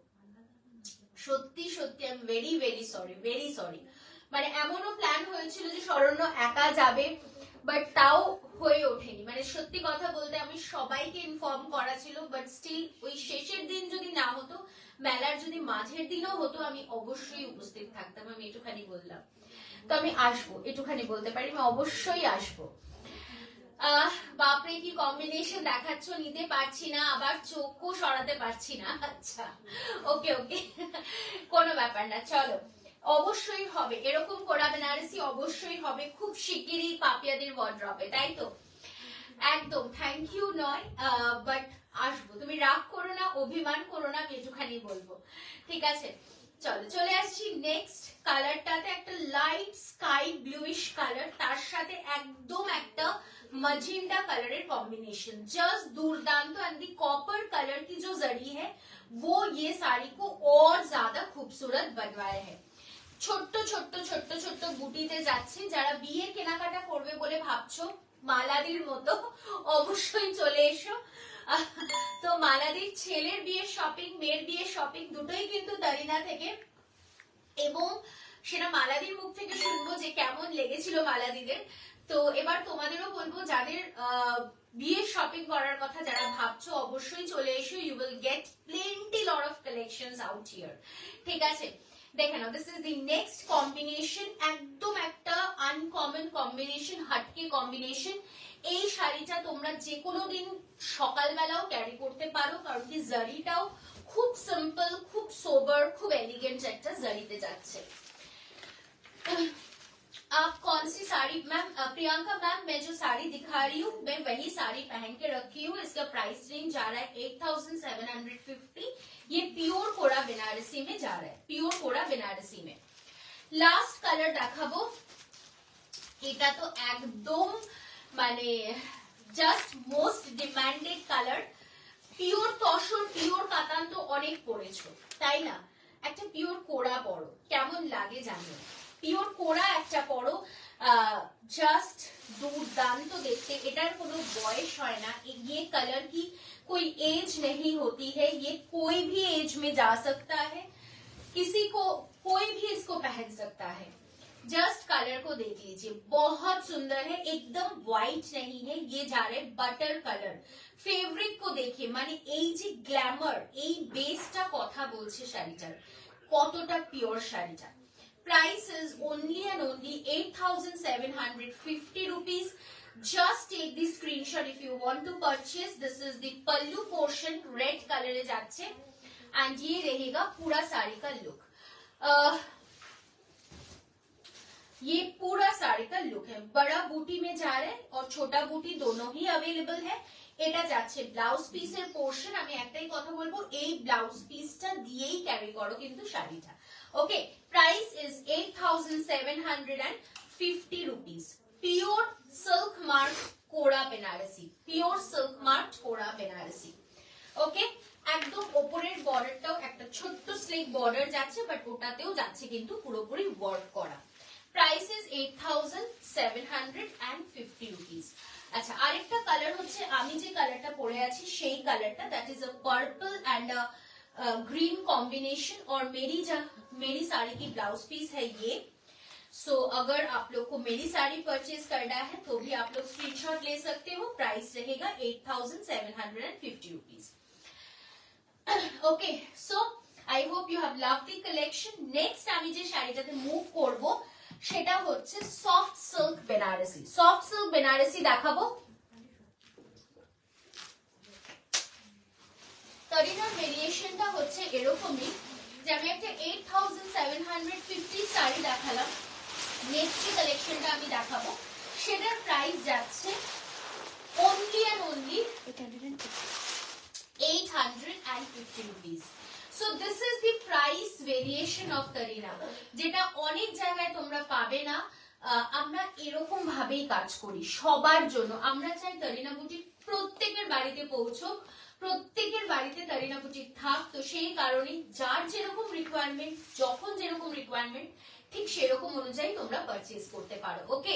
Speaker 1: সত্যি সত্যি I am very very sorry, very sorry. মানে এমনও প্ল্যান হয়েছিল যে শরণ্য একা যাবে, বাট তাও হয়ে ওঠেনি। মানে সত্যি কথা বলতে আমি সবাইকে ইনফর্ম করা ছিল, বাট স্টিল ওই শেষের দিন যদি না হতো, মেলার যদি মাঝের দিনও হতো, আমি অবশ্যই উপস্থিত থাকতাম। আমি একটুখানি বললাম, তো আমি আসবো, একটুখানি বলতে পারি আমি অবশ্যই আসবো। বাপরে কি কম্বিনেশন দেখাচ্ছ, নিতে পারছি না, আবার চোখও সরাতে পারছি না। আচ্ছা ওকে ওকে, কোনো ব্যাপার না, চলো। অবশ্যই হবে, এরকম করা বেনারসি অবশ্যই হবে খুব শিগগিরই পাপিয়াদের ওয়ার্ড্রপে, তাই তো? একদম, থ্যাংক ইউ নয়, বাট আসবো। তুমি রাগ করো না, অভিমান করো না, আমি একটুখানি বলবো, ঠিক আছে? চলো চলে আসছি নেক্সট কালারটাতে। একটা লাইট স্কাই ব্লুইশ কালার, তার সাথে একদম একটা मजेंडा कलर कॉम्बिनेशन, जस्ट दुर्दांत। एंड दी कॉपर कलर की जो जरी है वो ये साड़ी को और ज्यादा खूबसूरत बनवाया है। ছোট্ট ছোট্ট ছোট্ট ছোট্ট বুটিতে যাচ্ছি। যারা বিয়ের কেনাকাটা করবে বলে ভাবছো মালাদির মতো, অবশ্যই চলে এসো। তো মালাদির ছেলের বিয়ের শপিং, মেয়ের বিয়ের শপিং দুটোই কিন্তু তারিনা থেকে, এবং সেটা মালাদির মুখ থেকে শুনবো যে কেমন লেগেছিল মালাদিদের। তো এবার তোমাদেরও বলবো যাদের বিয়ের শপিং করার কথা যারা ভাবছো অবশ্যই চলে এসো। You will get plenty lot of collections out here. ঠিক আছে, দেখে নাও, this is the next combination. একদম একটা আনকমন কম্বিনেশন, হাটকে কম্বিনেশন। এই শাড়িটা তোমরা যে কোনো দিন সকালবেলাও ক্যারি করতে পারো, কারণ কি জারিটাও খুব সিম্পল, খুব সোবার, খুব এলিগেন্ট একটা জারিতে যাচ্ছে। आप कौन सी साड़ी मैम? प्रियंका मैम, मैं जो साड़ी दिखा रही हूँ मैं वही साड़ी पहन के रखी हूँ। इसका प्राइस रेंज जा रहा है 8750। ये प्योर कोड़ा बनारसी में जा रहा है, प्योर कोड़ा बनारसी में। लास्ट कलर দেখাবো, এটা তো একদম মানে just most demanded colour. Pure tussar, pure কাতান তো অনেক পরেছো তাই না, একটা পিওর কোড়া পরো, কেমন লাগে জানো। পিওর কোড়া একটা পরো, জাস্ট দুর্দান্ত দেখতে। এটার কোনো বয়স হয় না, ये कलर की कोई एज नहीं होती है, ये कोई भी एज में जा सकता है, किसी को कोई भी इसको पहन सकता है। जस्ट कलर को देख लीजिए, बहुत सुंदर है, एकदम व्हाइट नहीं है, ये जा रहे बटर कलर। ফেব্রিক को देखिए, মানে এই যে গ্ল্যামার, এই বেসটা কথা বলছে শাড়িটার, কতটা পিওর শাড়িটা। Price is only and only 8750 rupees. Just take the screenshot if you want to purchase. This is the pallu portion, red color এ যাচ্ছে, and ये रहेगा पूरा साड़ी का लुक। ये पूरा साड़ी का लुक है, बड़ा बूटी में जा रहा है और छोटा बूटी दोनों ही अवेलेबल है। এটা যাচ্ছে ব্লাউজ পিসের পোর্শন। আমি একটাই কথা বলবো, এই ব্লাউজ পিসটা দিয়েই ক্যারি করো কিন্তু শাড়িটা। Okay, price is 8750 rupees। Pure silk mark kora Banarasi, pure silk mark kora Banarasi. ওকে, একদম ওপরের বর্ডারটাও একটা ছোট্ট স্লিক বর্ডার যাচ্ছে, বাট ওটাতেও যাচ্ছে কিন্তু পুরোপুরি ওয়ার্ক করা। Price is 8750 rupees। আচ্ছা, আরেকটা কালার হচ্ছে, আমি যে কালারটা পরে আছি সেই কালারটা, that is a purple and green combination, और मेरी साड़ी की ब्लाउज पीस है ये। सो अगर आप लोग को मेरी साड़ी परचेज करना है तो भी आप लोग स्क्रीनशॉट ले सकते हो। प्राइस रहेगा 8750 rupees। Okay, so I hope you have loved the collection. Next আমি যে শাড়িটাতে মুভ করব সেটা হচ্ছে soft silk Banarasi. Soft silk Banarasi দেখাবো। তরিনার ভেরিয়েশনটা হচ্ছে এরকমই, যে আমি একটা 8750 শাড়ি দেখালাম, নেক্সট যে কালেকশনটা আমি দেখাবো সেটার প্রাইস যাচ্ছে only and only 850 rupees। So this is the price variation of Tarina, যেটা অনেক জায়গায় তোমরা পাবে না। আমরা এরকম ভাবেই কাজ করি সবার জন্য। আমরা চাই তারিনা বুটিক প্রত্যেকের বাড়িতে পৌঁছক, প্রত্যেকের বাড়িতে তারিনা বুটিক থাক। তো সেই কারণে যার যেরকম রিকোয়ারমেন্ট, যখন যেরকম রিকোয়ারমেন্ট, ঠিক সেরকম অনুযায়ী তোমরা পারচেজ করতে পারো। Okay,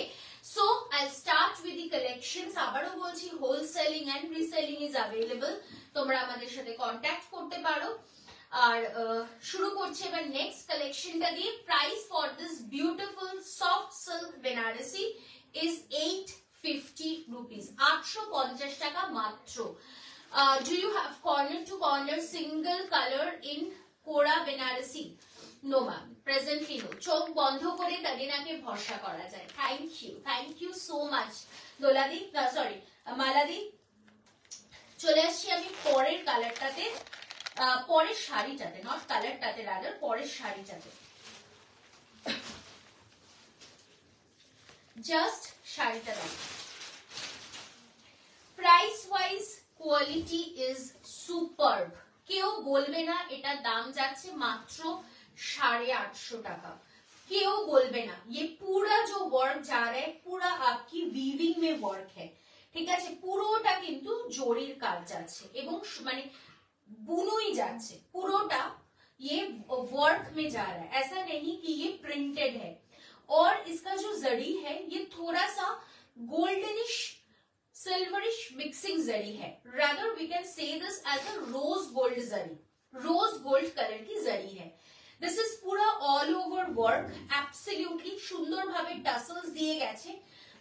Speaker 1: so I start with the collections. আবারও বলছি, wholeselling and reselling is available, তোমরা আমাদের সাথে কন্ট্যাক্ট করতে পারো। আর শুরু করছি এবার নেক্সট কালেকশনটা দিয়ে। Price for this beautiful soft silk Banarasi is 850 rupees, 850 টাকা মাত্র। Do you have corner to corner single colour in kora Banarasi? No ma'am, presently no. চোখ বন্ধ করে তারিনাকে ভরসা করা যায়। Thank you so much Doladi, sorry Maladi. চলে আসছি আমি পরের কালারটাতে, পরের শাড়িটাতে, নট কালারটাতে, রাদার পরের শাড়িটাতে। জাস্ট শাড়িটা দেখো, প্রাইস ওয়াইজ কোয়ালিটি ইজ সুপারব। কেউ বলবে না এটা দাম যাচ্ছে মাত্র 850 টাকা, কেউ বলবে না। ये पूरा जो वर्क जा रहा है पूरा आपकी वीविंग में वर्क है, ঠিক আছে, পুরোটা কিন্তু জরির কাজ যাচ্ছে এবং মানে বুনোই যাচ্ছে পুরোটা। ये वर्क में जा रहा है, ऐसा नहीं कि ये प्रिंटेड है। और इसका जो जरी है ये थोड़ा सा गोल्डनिश सिल्वरिश मिक्सिंग जरी है, rather we can say this as a rose gold zari, rose gold colour की जरी है। दिस इज पूरा ऑल ओवर वर्क, एब्सोल्युटली সুন্দর ভাবে টাসেলস দিয়ে গেছে,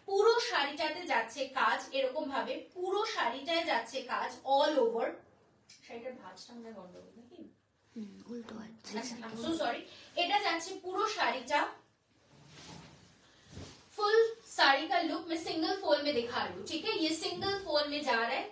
Speaker 1: পুরো শাড়িটাতে যাচ্ছে কাজ, এরকম ভাবে পুরো শাড়িটায় যাচ্ছে কাজ অল ওভার। শাড়িটার ভাঁজটা আমরা গন্ডগোল নাকি
Speaker 2: উল্টো আছে,
Speaker 1: আচ্ছা সো সরি। এটা যাচ্ছে পুরো শাড়িটা, फुल साड़ी का लुक मैं सिंगल फोल में दिखा रही हूँ, ठीक है। ये सिंगल फोल में जा रहा है,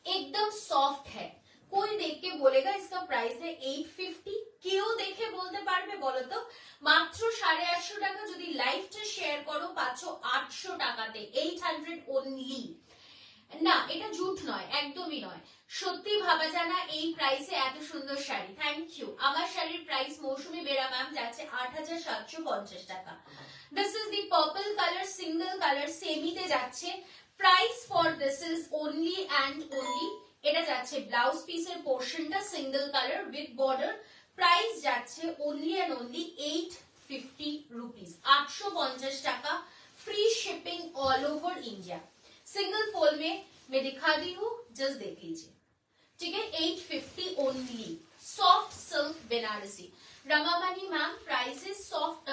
Speaker 1: एकदम सॉफ्ट है। कोई देख के बोलेगा इसका प्राइस है 850, কেউ দেখে বলতে পারবে বলো তো? মাত্র 850 টাকা। যদি লাইভটা শেয়ার করো পাচ্ছ 800 টাকাতে, 800 অনলি। না এটা ঝুট নয়, একদমই নয়, সত্যি ভাবা যায় না এই প্রাইসে এত সুন্দর শাড়ি। Thank you. আমার শাড়ির প্রাইস মৌসুমী বেরা ম্যাম যাচ্ছে 8750 টাকা। This is the purple colour, single colour, সেমিতে যাচ্ছে। Price for this is only and only, এটা যাচ্ছে ব্লাউজ পিসের পোর্শনটা single colour with border. Price যাচ্ছে অনলি অ্যান্ড অনলি 850 रुपीज, 850 টাকা, free shipping all over India. Single फोल में मैं दिखा दी हूँ, जस्ट देख लीजिए, ठीक है। 850 only, soft silk Banarasi. Ramamani ma'am price is soft,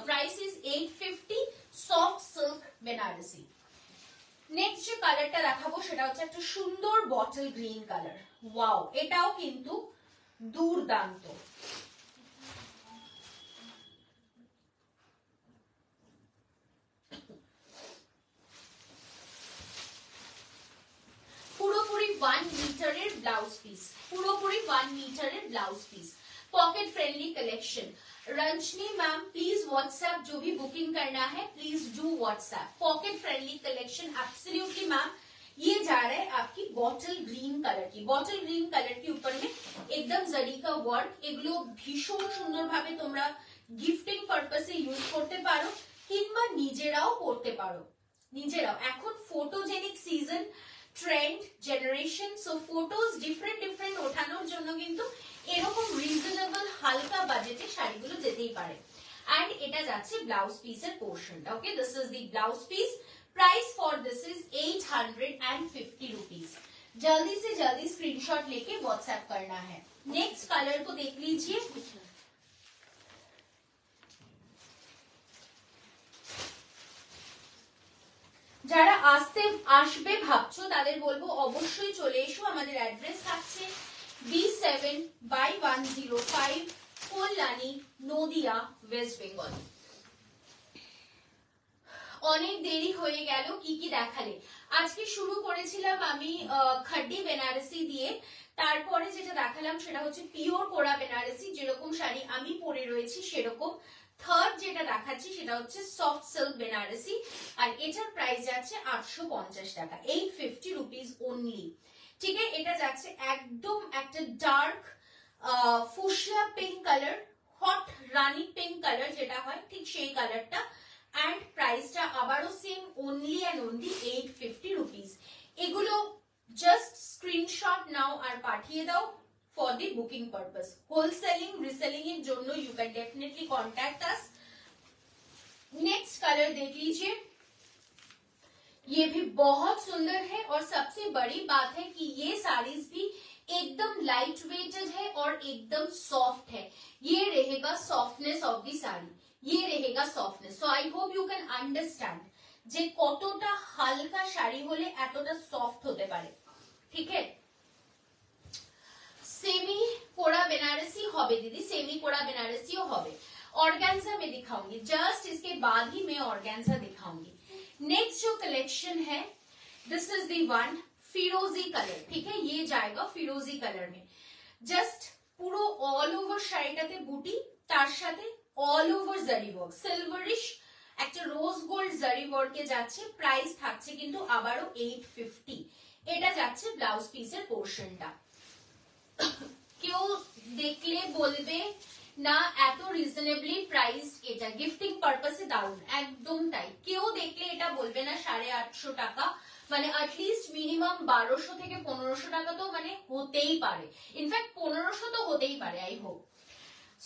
Speaker 1: price is 850 soft silk Banarasi. Next जो কালারটা দেখাবো সেটা হচ্ছে একটা সুন্দর বটল গ্রিন কালার। ওয়াও, এটাও কিন্তু দুর্দান্ত। পুরোপুরি 1 মিটারের ব্লাউজ পিস, পুরোপুরি 1 মিটারের blouse piece, pocket friendly collection. Ranjani ma'am please WhatsApp, जो भी बुकिंग करना है please do WhatsApp. Pocket friendly collection absolutely ma'am. ये जा रहा है आपकी बॉटल ग्रीन कलर की, बॉटल ग्रीन कलर के ऊपर में एकदम जरी का वर्क। এগুলো ভীষণ সুন্দরভাবে তোমরা গিফটিং পারপাসে ইউজ করতে পারো কিংবা নিজেরাও করতে পারো। নিজেরাও এখন photogenic season, trend generation, so photos different different ওঠানোর জন্য কিন্তু এরকম রিজনেবল হালকা বাজেটে শাড়িগুলো যেতেই পারে। এন্ড এটা যাচ্ছে ব্লাউজ পিসের পোর্শনটা, okay. This is the blouse piece. Price for this is 850 rupees. जल्दी से जल्दी स्क्रीनशॉट लेके व्हाट्सएप करना है। नेक्स्ट कलर को देख लीजिए, যারা আসবে ভাবছো তাদের বলবো অবশ্যই চলে এসো। আমাদের অ্যাড্রেস থাকছে B7/105 কল্যাণী, নদিয়া, ওয়েস্ট বেঙ্গল। অনেক দেরি হয়ে গেল, কি কি দেখালে? আজকে শুরু করেছিলাম আমি খাড্ডি বেনারসি দিয়ে, তারপরে যেটা দেখালাম সেটা হচ্ছে পিওর কোরা বেনারসি, যেরকম শাড়ি আমি পরে রয়েছি সেরকম। থার্ড যেটা দেখাচ্ছি সেটা হচ্ছে সফট সিল্ক বেনারসি, আর এটার প্রাইস যাচ্ছে 850 টাকা, 850 রুপিস অনলি, ঠিক আছে। এটা যাচ্ছে একদম একটা dark fuchsia pink colour, hot rani pink colour যেটা হয় ঠিক সেই কালারটা। এন্ড প্রাইসটা আবারও same, only and only 850 rupees. এগুলো জাস্ট স্ক্রিনশট নাও আর পাঠিয়ে দাও for the booking purpose. Wholesaling, reselling in जोनो you can definitely contact us. Next color देख लीजिए, ये भी बहुत सुंदर है और सबसे बड़ी बात है कि ये साड़ीज भी एकदम लाइट वेटेड है और एकदम सॉफ्ट है। ये रहेगा सॉफ्टनेस ऑफ दी साड़ी, ये रहेगा softness. So I hope you can understand যে কতটা হালকা শাড়ি হলে এতটা সফট হতে পারে, ঠিক है। सेमी कोड़ा बनारसी होबे दीदी, सेमी कोड़ा बनारसी होबे। ऑर्गेन्जा में दिखाऊंगी, जस्ट इसके बाद ही मैं ऑर्गेन्जा दिखाऊंगी। नेक्स्ट जो कलेक्शन है दिस इज दी वन फिरोजी कलर, ठीक है। ये जाएगा फिरोजी कलर में, जस्ट পুরো অল ওভার শাড়িটাতে বুটি, তার সাথে অল ওভার জারি ওয়ার্ক, সিলভারিশ একটা রোজ গোল্ড জারি ওয়ার্কে যাচ্ছে। প্রাইস থাকছে কিন্তু আবারও 850। এটা যাচ্ছে ব্লাউজ পিসের পোর্শনটা। কেউ দেখলে বলবে না এত রিজনেবলি প্রাইসড, এটা গিফটিং পারপাসে দারুন, একদম তাই। কেউ দেখলে এটা বলবে না 850 টাকা, মানে অ্যাটলিস্ট মিনিমাম 1200 থেকে 1500 টাকা তো মানে হতেই পারে, ইনফ্যাক্ট 1500 তো হতেই পারে। আই হোপ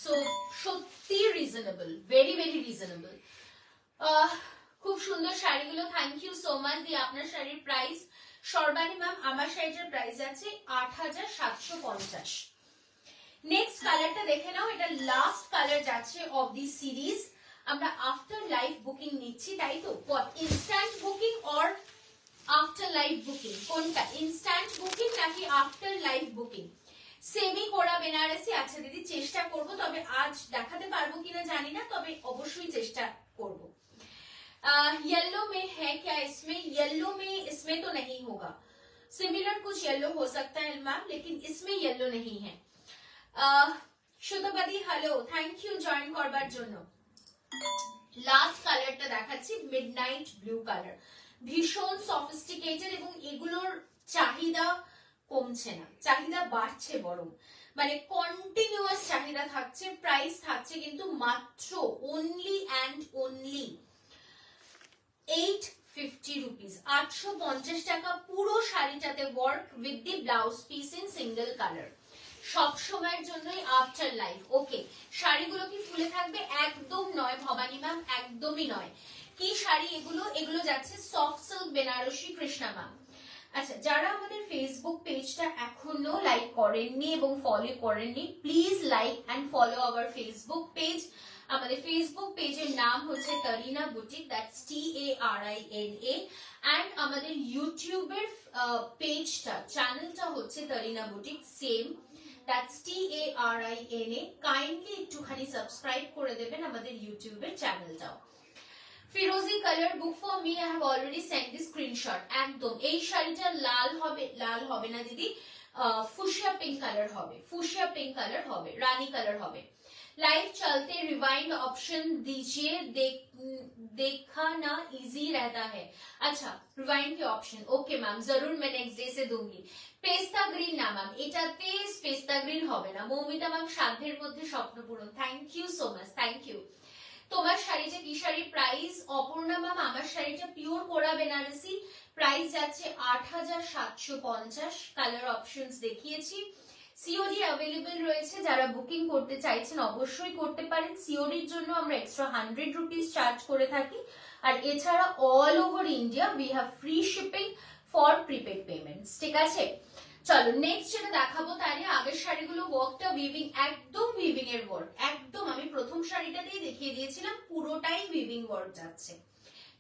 Speaker 1: সো সত্যি রিজনেবল, ভেরি ভেরি রিজনেবল। খুব সুন্দর শাড়িগুলো, থ্যাংক ইউ সো মাচ। দিয়ে আপনার শাড়ির প্রাইস সর্বাণী ম্যাম, আমার শাড়িটার প্রাইস আছে ৮,৭৫০। নেক্সট কালারটা দেখে নাও, এটা লাস্ট কালার যাচ্ছে অফ দি সিরিজ। আমরা আফটার লাইভ বুকিং নিচ্ছি, তাই তো? Instant booking or after live booking, কোনটা? ইনস্ট্যান্ট বুকিং নাকি আফটার লাইভ বুকিং? সেমি কোরা বেনারসি। আচ্ছা দিদি, চেষ্টা করব, তবে আজ দেখাতে পারবো কিনা জানি না, তবে অবশ্যই চেষ্টা করব। येलो में है क्या? इसमें येलो में, इसमें तो नहीं होगा। सिमिलर कुछ येलो हो सकता है मैम, लेकिन इसमें येलो नहीं है। সুতপতি হ্যালো, থ্যাংক ইউ জয়েন করবার জন্য। লাস্ট কালারটা দেখাচ্ছি, মিডনাইট ব্লু কালার, ভীষণ সফিস্টিকেটেড এবং এগুলোর চাহিদা কমছে না, চাহিদা বাড়ছে বরং, মানে কন্টিনিউয়াস চাহিদা থাকছে। প্রাইস থাকছে কিন্তু মাত্র অনলি অ্যান্ড অনলি 850 রুপিস, 850 টাকা। পুরো শাড়িটাতে work with the blouse piece in single colour, সব সময়ের জন্যই আফটার লাইফ। ওকে, শাড়িগুলো কি ফুলে থাকবে? একদম নয় ভবানী ম্যাম, একদমই নয়। কি শাড়ি এগুলো? এগুলো যাচ্ছে soft silk Banarasi Krishna ma'am. আচ্ছা, যারা আমাদের ফেসবুক পেজটা এখনো লাইক করেননি এবং ফলো করেননি, please like and follow our Facebook page. আমাদের ফেসবুক পেজের নাম হচ্ছে Tarina boutique, that's TARINA, and আমাদের ইউটিউবের পেজটা, চ্যানেলটা হচ্ছে Tarina boutique, same, that's TARINA। Kindly একটুখানি সাবস্ক্রাইব করে দেবেন আমাদের ইউটিউবের চ্যানেলটাও। ফিরোজি colour, book for me, I have already send the screenshot. একদম এই শাড়িটা লাল হবে, লাল হবে না দিদি, ফুশিয়া পিঙ্ক কালার হবে, ফুশিয়া পিঙ্ক কালার হবে, রানী কালার হবে। लाइव चलते रिवाइंड ऑप्शन दीजिए, देखा ना इजी रहता है। अच्छा, रिवाइंड के ऑप्शन, ओके मैम, जरूर मैं नेक्स्ट डे से दूंगी। पेस्ता ग्रीन ना मैम, এটাতে পেস্তা গ্রিন হবে না। মৌমিতা ম্যাম, সাধ্যের মধ্যে স্বপ্ন পূরণ, thank you so much, thank you. তোমার শাড়িটা কি শাড়ির প্রাইস? অপর্ণা ম্যাম, আমার শাড়িটা পিওর কোরা বেনারসি, প্রাইস যাচ্ছে ৮,৭৫০। কালার অপশনস দেখিয়েছি। সিওডি অ্যাভেলেবল রয়েছে, যারা বুকিং করতে চাইছেন অবশ্যই করতে পারেন। সিওডির জন্য আমরা এক্সট্রা 100 রুপিস চার্জ করে থাকি, আর এছাড়া all over India we have free shipping for prepaid payments. ঠিক আছে, চলো নেক্সট যেটা দেখাবো, তাই আগের শাড়িগুলো ওয়ার্কটা উইভিং, একদম উইভিং এর ওয়ার্ক, একদম। আমি প্রথম শাড়িটাতেই দেখিয়ে দিয়েছিলাম, পুরোটাই উইভিং ওয়ার্ক যাচ্ছে।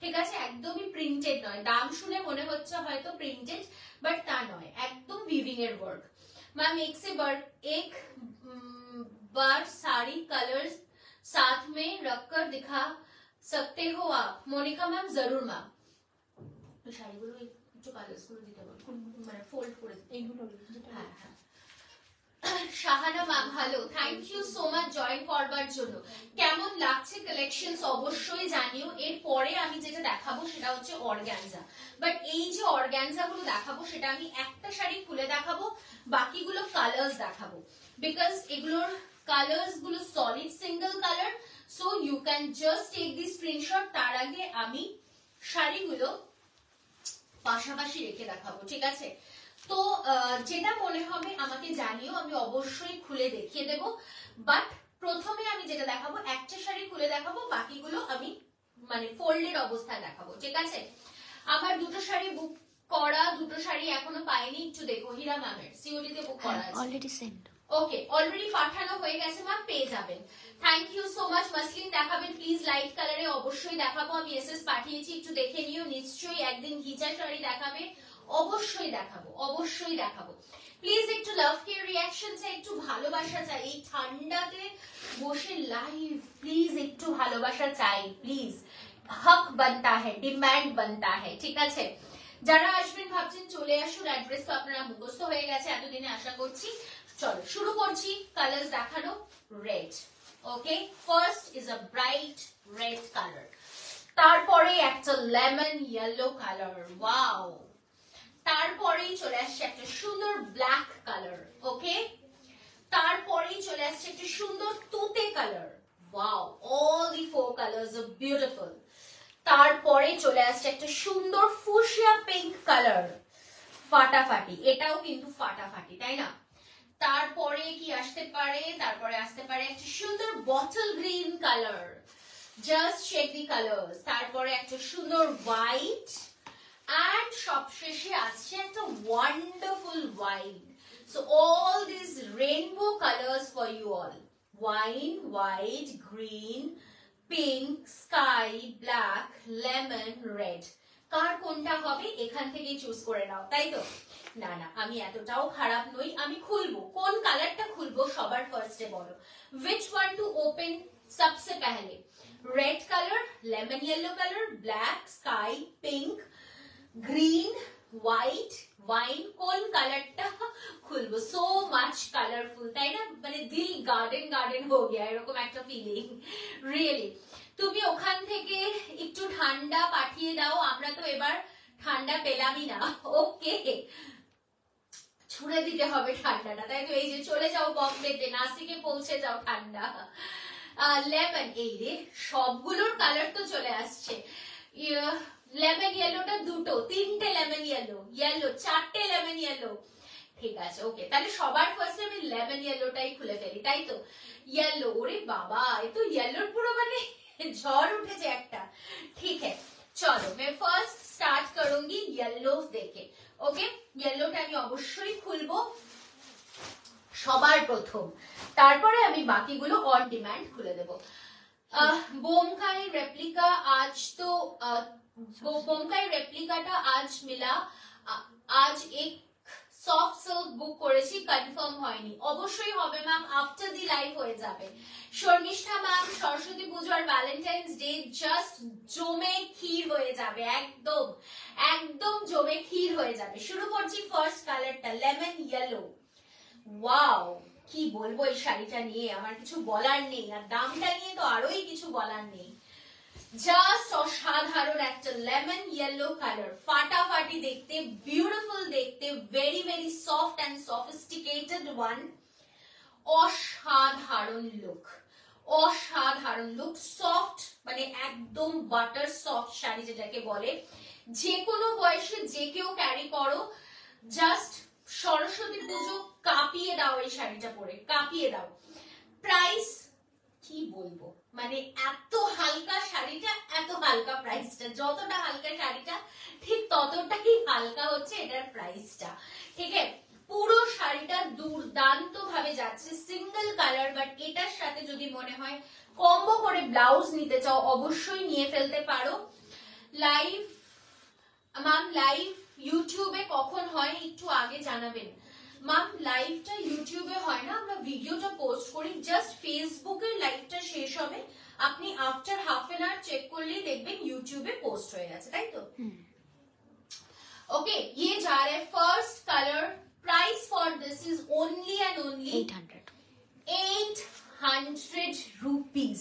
Speaker 1: ঠিক আছে, একদমই প্রিন্টেড নয়। দাম শুনে মনে হচ্ছে হয়তো প্রিন্টেড, বাট তা নয়, একদম উইভিং এর ওয়ার্ক। मैम एक बार सारी कलर्स साथ में रखकर दिखा सकते हो आप? मोनिका मैम, जरूर मैम। শাড়িগুলো একটু কালার্স গুলো দিতে পারবো, মানে ফোল্ড করে এইগুলো। হ্যাঁ হ্যাঁ। Shahana ma'am, hello, thank you so much join করবার জন্য। কেমন লাগছে কালেকশনস অবশ্যই জানিও। এরপরে আমি যেটা দেখাবো সেটা হচ্ছে অর্গানজা, বাট এই যে অর্গানজা গুলো দেখাবো সেটা আমি একটা শাড়ি খুলে দেখাবো, বাকিগুলো কালার্স দেখাবো, বিকজ এগুলোর কালার্স গুলো solid single colour, so you can just take the screenshot. তার আগে আমি শাড়িগুলো পাশাপাশি রেখে দেখাবো, ঠিক আছে? তো যেটা মনে হবে আমাকে জানিও, আমি অবশ্যই খুলে দেখিয়ে দেব। বাট প্রথমে আমি যেটা দেখাবো, একটা শাড়ি খুলে দেখাবো, বাকিগুলো আমি মানে ফোল্ডেড অবস্থায় দেখাবো, ঠিক আছে? আমার দুটো শাড়ি বুক করা, দুটো শাড়ি এখনো পাইনি, একটু দেখো। হীরা ম্যামের সিওডি তে বুক করা আছে,
Speaker 2: অলরেডি সেন্ড।
Speaker 1: ওকে, অলরেডি পাঠানো হয়ে গেছে ম্যাম, পেয়ে যাবেন। Thank you so much. Muslin দেখাবেন প্লিজ, লাইট কালারে অবশ্যই দেখাবো, আমি এসএস পাঠিয়েছি, একটু দেখে নিও। নিশ্চয়ই একদিন ঘিচা শাড়ি দেখাবে, অবশ্যই দেখাবো, অবশ্যই দেখাবো। প্লিজ একটু লাভ কে রিয়াকশন চাই, একটু ভালোবাসা চাই এই ঠান্ডাতে বসে লাইভ, প্লিজ একটু ভালোবাসা চাই, প্লিজ। হক বানতা হ্যায়, ডিমান্ড বানতা হ্যায়, ঠিক আছে? যারা আসবেন ভাবছেন চলে আসুন, অ্যাড্রেস তো আপনারা মুখস্থ হয়ে গেছে এতদিনে আশা করছি। চলো শুরু করছি কালার দেখানো। Red, okay, first is a bright red colour, তারপরে একটা লেমন ইয়েলো কালার, ওয়াও। তারপরেই চলে আসছে একটা সুন্দর ব্ল্যাক কালার, ওকে। তারপরেই চলে আসছে একটা সুন্দর তুতে colour, wow, all the four colours are beautiful. তারপরে চলে আসছে একটা সুন্দর ফুশিয়া পিঙ্ক কালার, ফাটাফাটি, এটাও কিন্তু ফাটাফাটি, তাই না? তারপরে কি আসতে পারে, তারপরে আসতে পারে একটা সুন্দর bottle green colour, just check the colours. তারপরে একটা সুন্দর হোয়াইট, and সবশেষে আসছে একটা wonderful wine. So all these rainbow colors for you all: wine, white, green, pink, sky, black, lemon, red. কার কোনটা হবে এখান থেকে চুজ করে নাও, তাই তো? না না, আমি এতটাও খারাপ নই, আমি খুলবো। কোন কালারটা খুলবো সবার ফার্স্টে বলো। which one to open सबसे पहले? red color, lemon yellow color, black, sky, pink, green, white, wine, কোন কালারটা খুলবো? সো মাচ কালারফুল, তাই না? মানে দিল গার্ডেন গার্ডেন হয়ে গিয়া, এরকম একটা ফিলিং। রিয়েলি তুমি ওখান থেকে একটু ঠান্ডা পাঠিয়ে দাও, আমরা তো এবার ঠান্ডা পেলামই না। ওকে, ছুড়ে দিতে হবে ঠান্ডাটা, তাই তো? এই যে চলে যাও বম্বেতে, নাসিকে পৌঁছে যাও ঠান্ডা। লেমন, এই রে সবগুলোর কালার তো চলে আসছে। লেমন ইয়েলোটা দুটো, তিনটে লেমন ইয়েলো, ইয়েলো চারটে লেমন ইয়েলো। ঠিক আছে, ওকে, তাহলে সবার ফার্স্টে আমি লেমন ইয়েলোটাই খুলে ফেলি, তাই তো? ইয়েলো, ওরে বাবা, এ তো ইয়েলোর পুরো মানে ঝড় উঠেছে একটা। ঠিক আছে, চলো मैं ফার্স্ট স্টার্ট করুঙ্গি येलो দেখে। ওকে, ইয়েলোটা আমি অবশ্যই খুলবো সবার প্রথম, তারপরে আমি বাকিগুলো অন ডিমান্ড খুলে দেবো। बोमकाई रेप्लिका आज तो बोमकाई रेप्लिकाটা আজ মিলা, আজ এক সফট সিল্ক বুক করেছি, কনফার্ম হয়নি। অবশ্যই হবে ম্যাম, আফটার দি লাইভ হয়ে যাবে। শর্মিষ্ঠা ম্যাম, সরস্বতী পুজো আর ভ্যালেন্টাইন্স ডে জাস্ট জমে ক্ষীর হয়ে যাবে, একদম একদম জমে ক্ষীর হয়ে যাবে। শুরু করছি ফার্স্ট কালারটা, লেমন ইয়েলো। ওয়াও, কি বলবো এই শাড়িটা নিয়ে, আমার কিছু বলার নেই, আর দামটা নিয়ে তো আরোই কিছু বলার নেই। জাস্ট অসাধারণ একটা লেমন ইয়েলো কালার, ফাটাফাটি দেখতে, বিউটিফুল দেখতে, very very soft and sophisticated one. অসাধারণ লুক, অসাধারণ লুক, সফট মানে একদম বাটার সফট শাড়ি যেটাকে বলে। যে কোনো বয়সে যে কেউ ক্যারি করো, জাস্ট সরস্বতী পুজো কাঁপিয়ে দাও এই শাড়িটা পরে, কাঁপিয়ে দাও। প্রাইস কি বলবো, মানে এত হালকা শাড়িটা, এত হালকা প্রাইসটা, যতটা হালকা শাড়িটা ঠিক ততটাই হালকা হচ্ছে এটার প্রাইসটা। ঠিক আছে, পুরো শাড়িটা দুর্দান্ত ভাবে যাচ্ছে, সিঙ্গেল কালার, বাট এটার সাথে যদি মনে হয় কম্বো করে ব্লাউজ নিতে চাও অবশ্যই নিয়ে ফেলতে পারো। লাইভ ম্যাম, লাইভ ইউটিউবে কখন হয় একটু আগে জানাবেন। ম্যাম, লাইভটা ইউটিউবে হয় না, আমরা ভিডিওটা পোস্ট করি, জাস্ট ফেসবুকের লাইভটা শেষ হবে, আপনি after half an hour check করলেই দেখবেন ইউটিউবে পোস্ট হয়ে গেছে, তাই তো? ওকে, ये जा रहा है first colour. Price for this is only and only 800 rupees.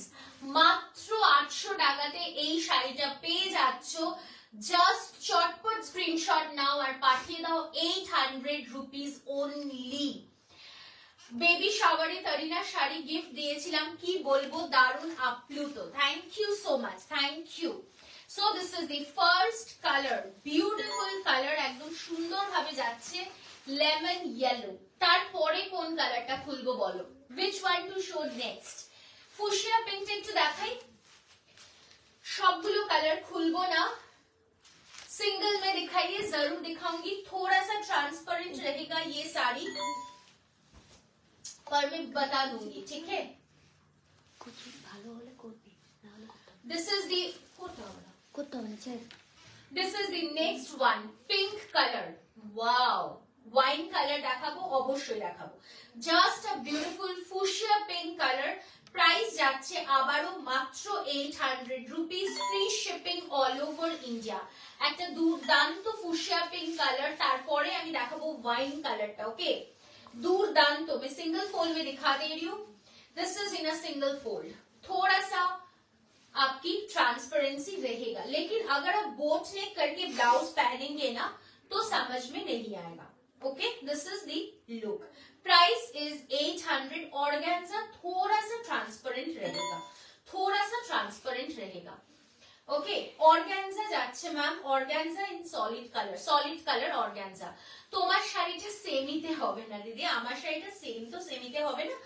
Speaker 1: মাত্র 800 টাকাতে এই শাড়িটা পেয়ে যাচ্ছ। জাস্ট চটপট স্ক্রিনশট নাও আর পাঠিয়ে দাও, 800 রুপিস ওনলি। বেবি শাওয়ারে তরিনা শাড়ি গিফট দিয়েছিলাম, কি বলবো, দারুন আপ্লুত। Thank you so much, thank you. So this is the first colour, beautiful colour, একদম সুন্দর ভাবে যাচ্ছে, লেমন ইয়েলো। তারপরে কোন কালারটা খুলবো বলো, which one to show next? Fuchsia পিঙ্কটা একটু দেখাই। সবগুলো কালার খুলবো না, सिंगल में दिखाइए, जरूर दिखाऊंगी। थोड़ा सा ट्रांसपेरेंट रहेगा ये साड़ी, पर मैं बता दूंगी, ठीक है? This is the this is the next one, pink colour. Wow, wine colour দেখাবো, অবশ্যই দেখাবো। Just a beautiful fuchsia pink colour. Price যাচ্ছে আবারও মাত্র 800 rupees, free shipping all over India. একটা দুর্দান্ত ফুশিয়া পিঙ্ক কালার, তারপরে আমি দেখাবো ওয়াইন কালারটা। ওকে, दुर्दांत। तो मैं सिंगल फोल्ड में दिखा दे रही हूँ, this is in a single fold. थोड़ा सा आपकी ट्रांसपेरेंसी रहेगा, लेकिन अगर आप बोट नेक करके ब्लाउज पहनेंगे ना तो समझ में नहीं आएगा। Okay, this is the look. Price is 800। Organza थोड़ा सा ट्रांसपेरेंट रहेगा, थोड़ा सा ट्रांसपेरेंट रहेगा। ওকে, অর্গানজা যাচ্ছে ma'am, organza in solid colour organza. তোমার শাড়িটা সেমিতে হবে না দিদি, আমার শাড়িটা সেম তো সেমিতে হবে না,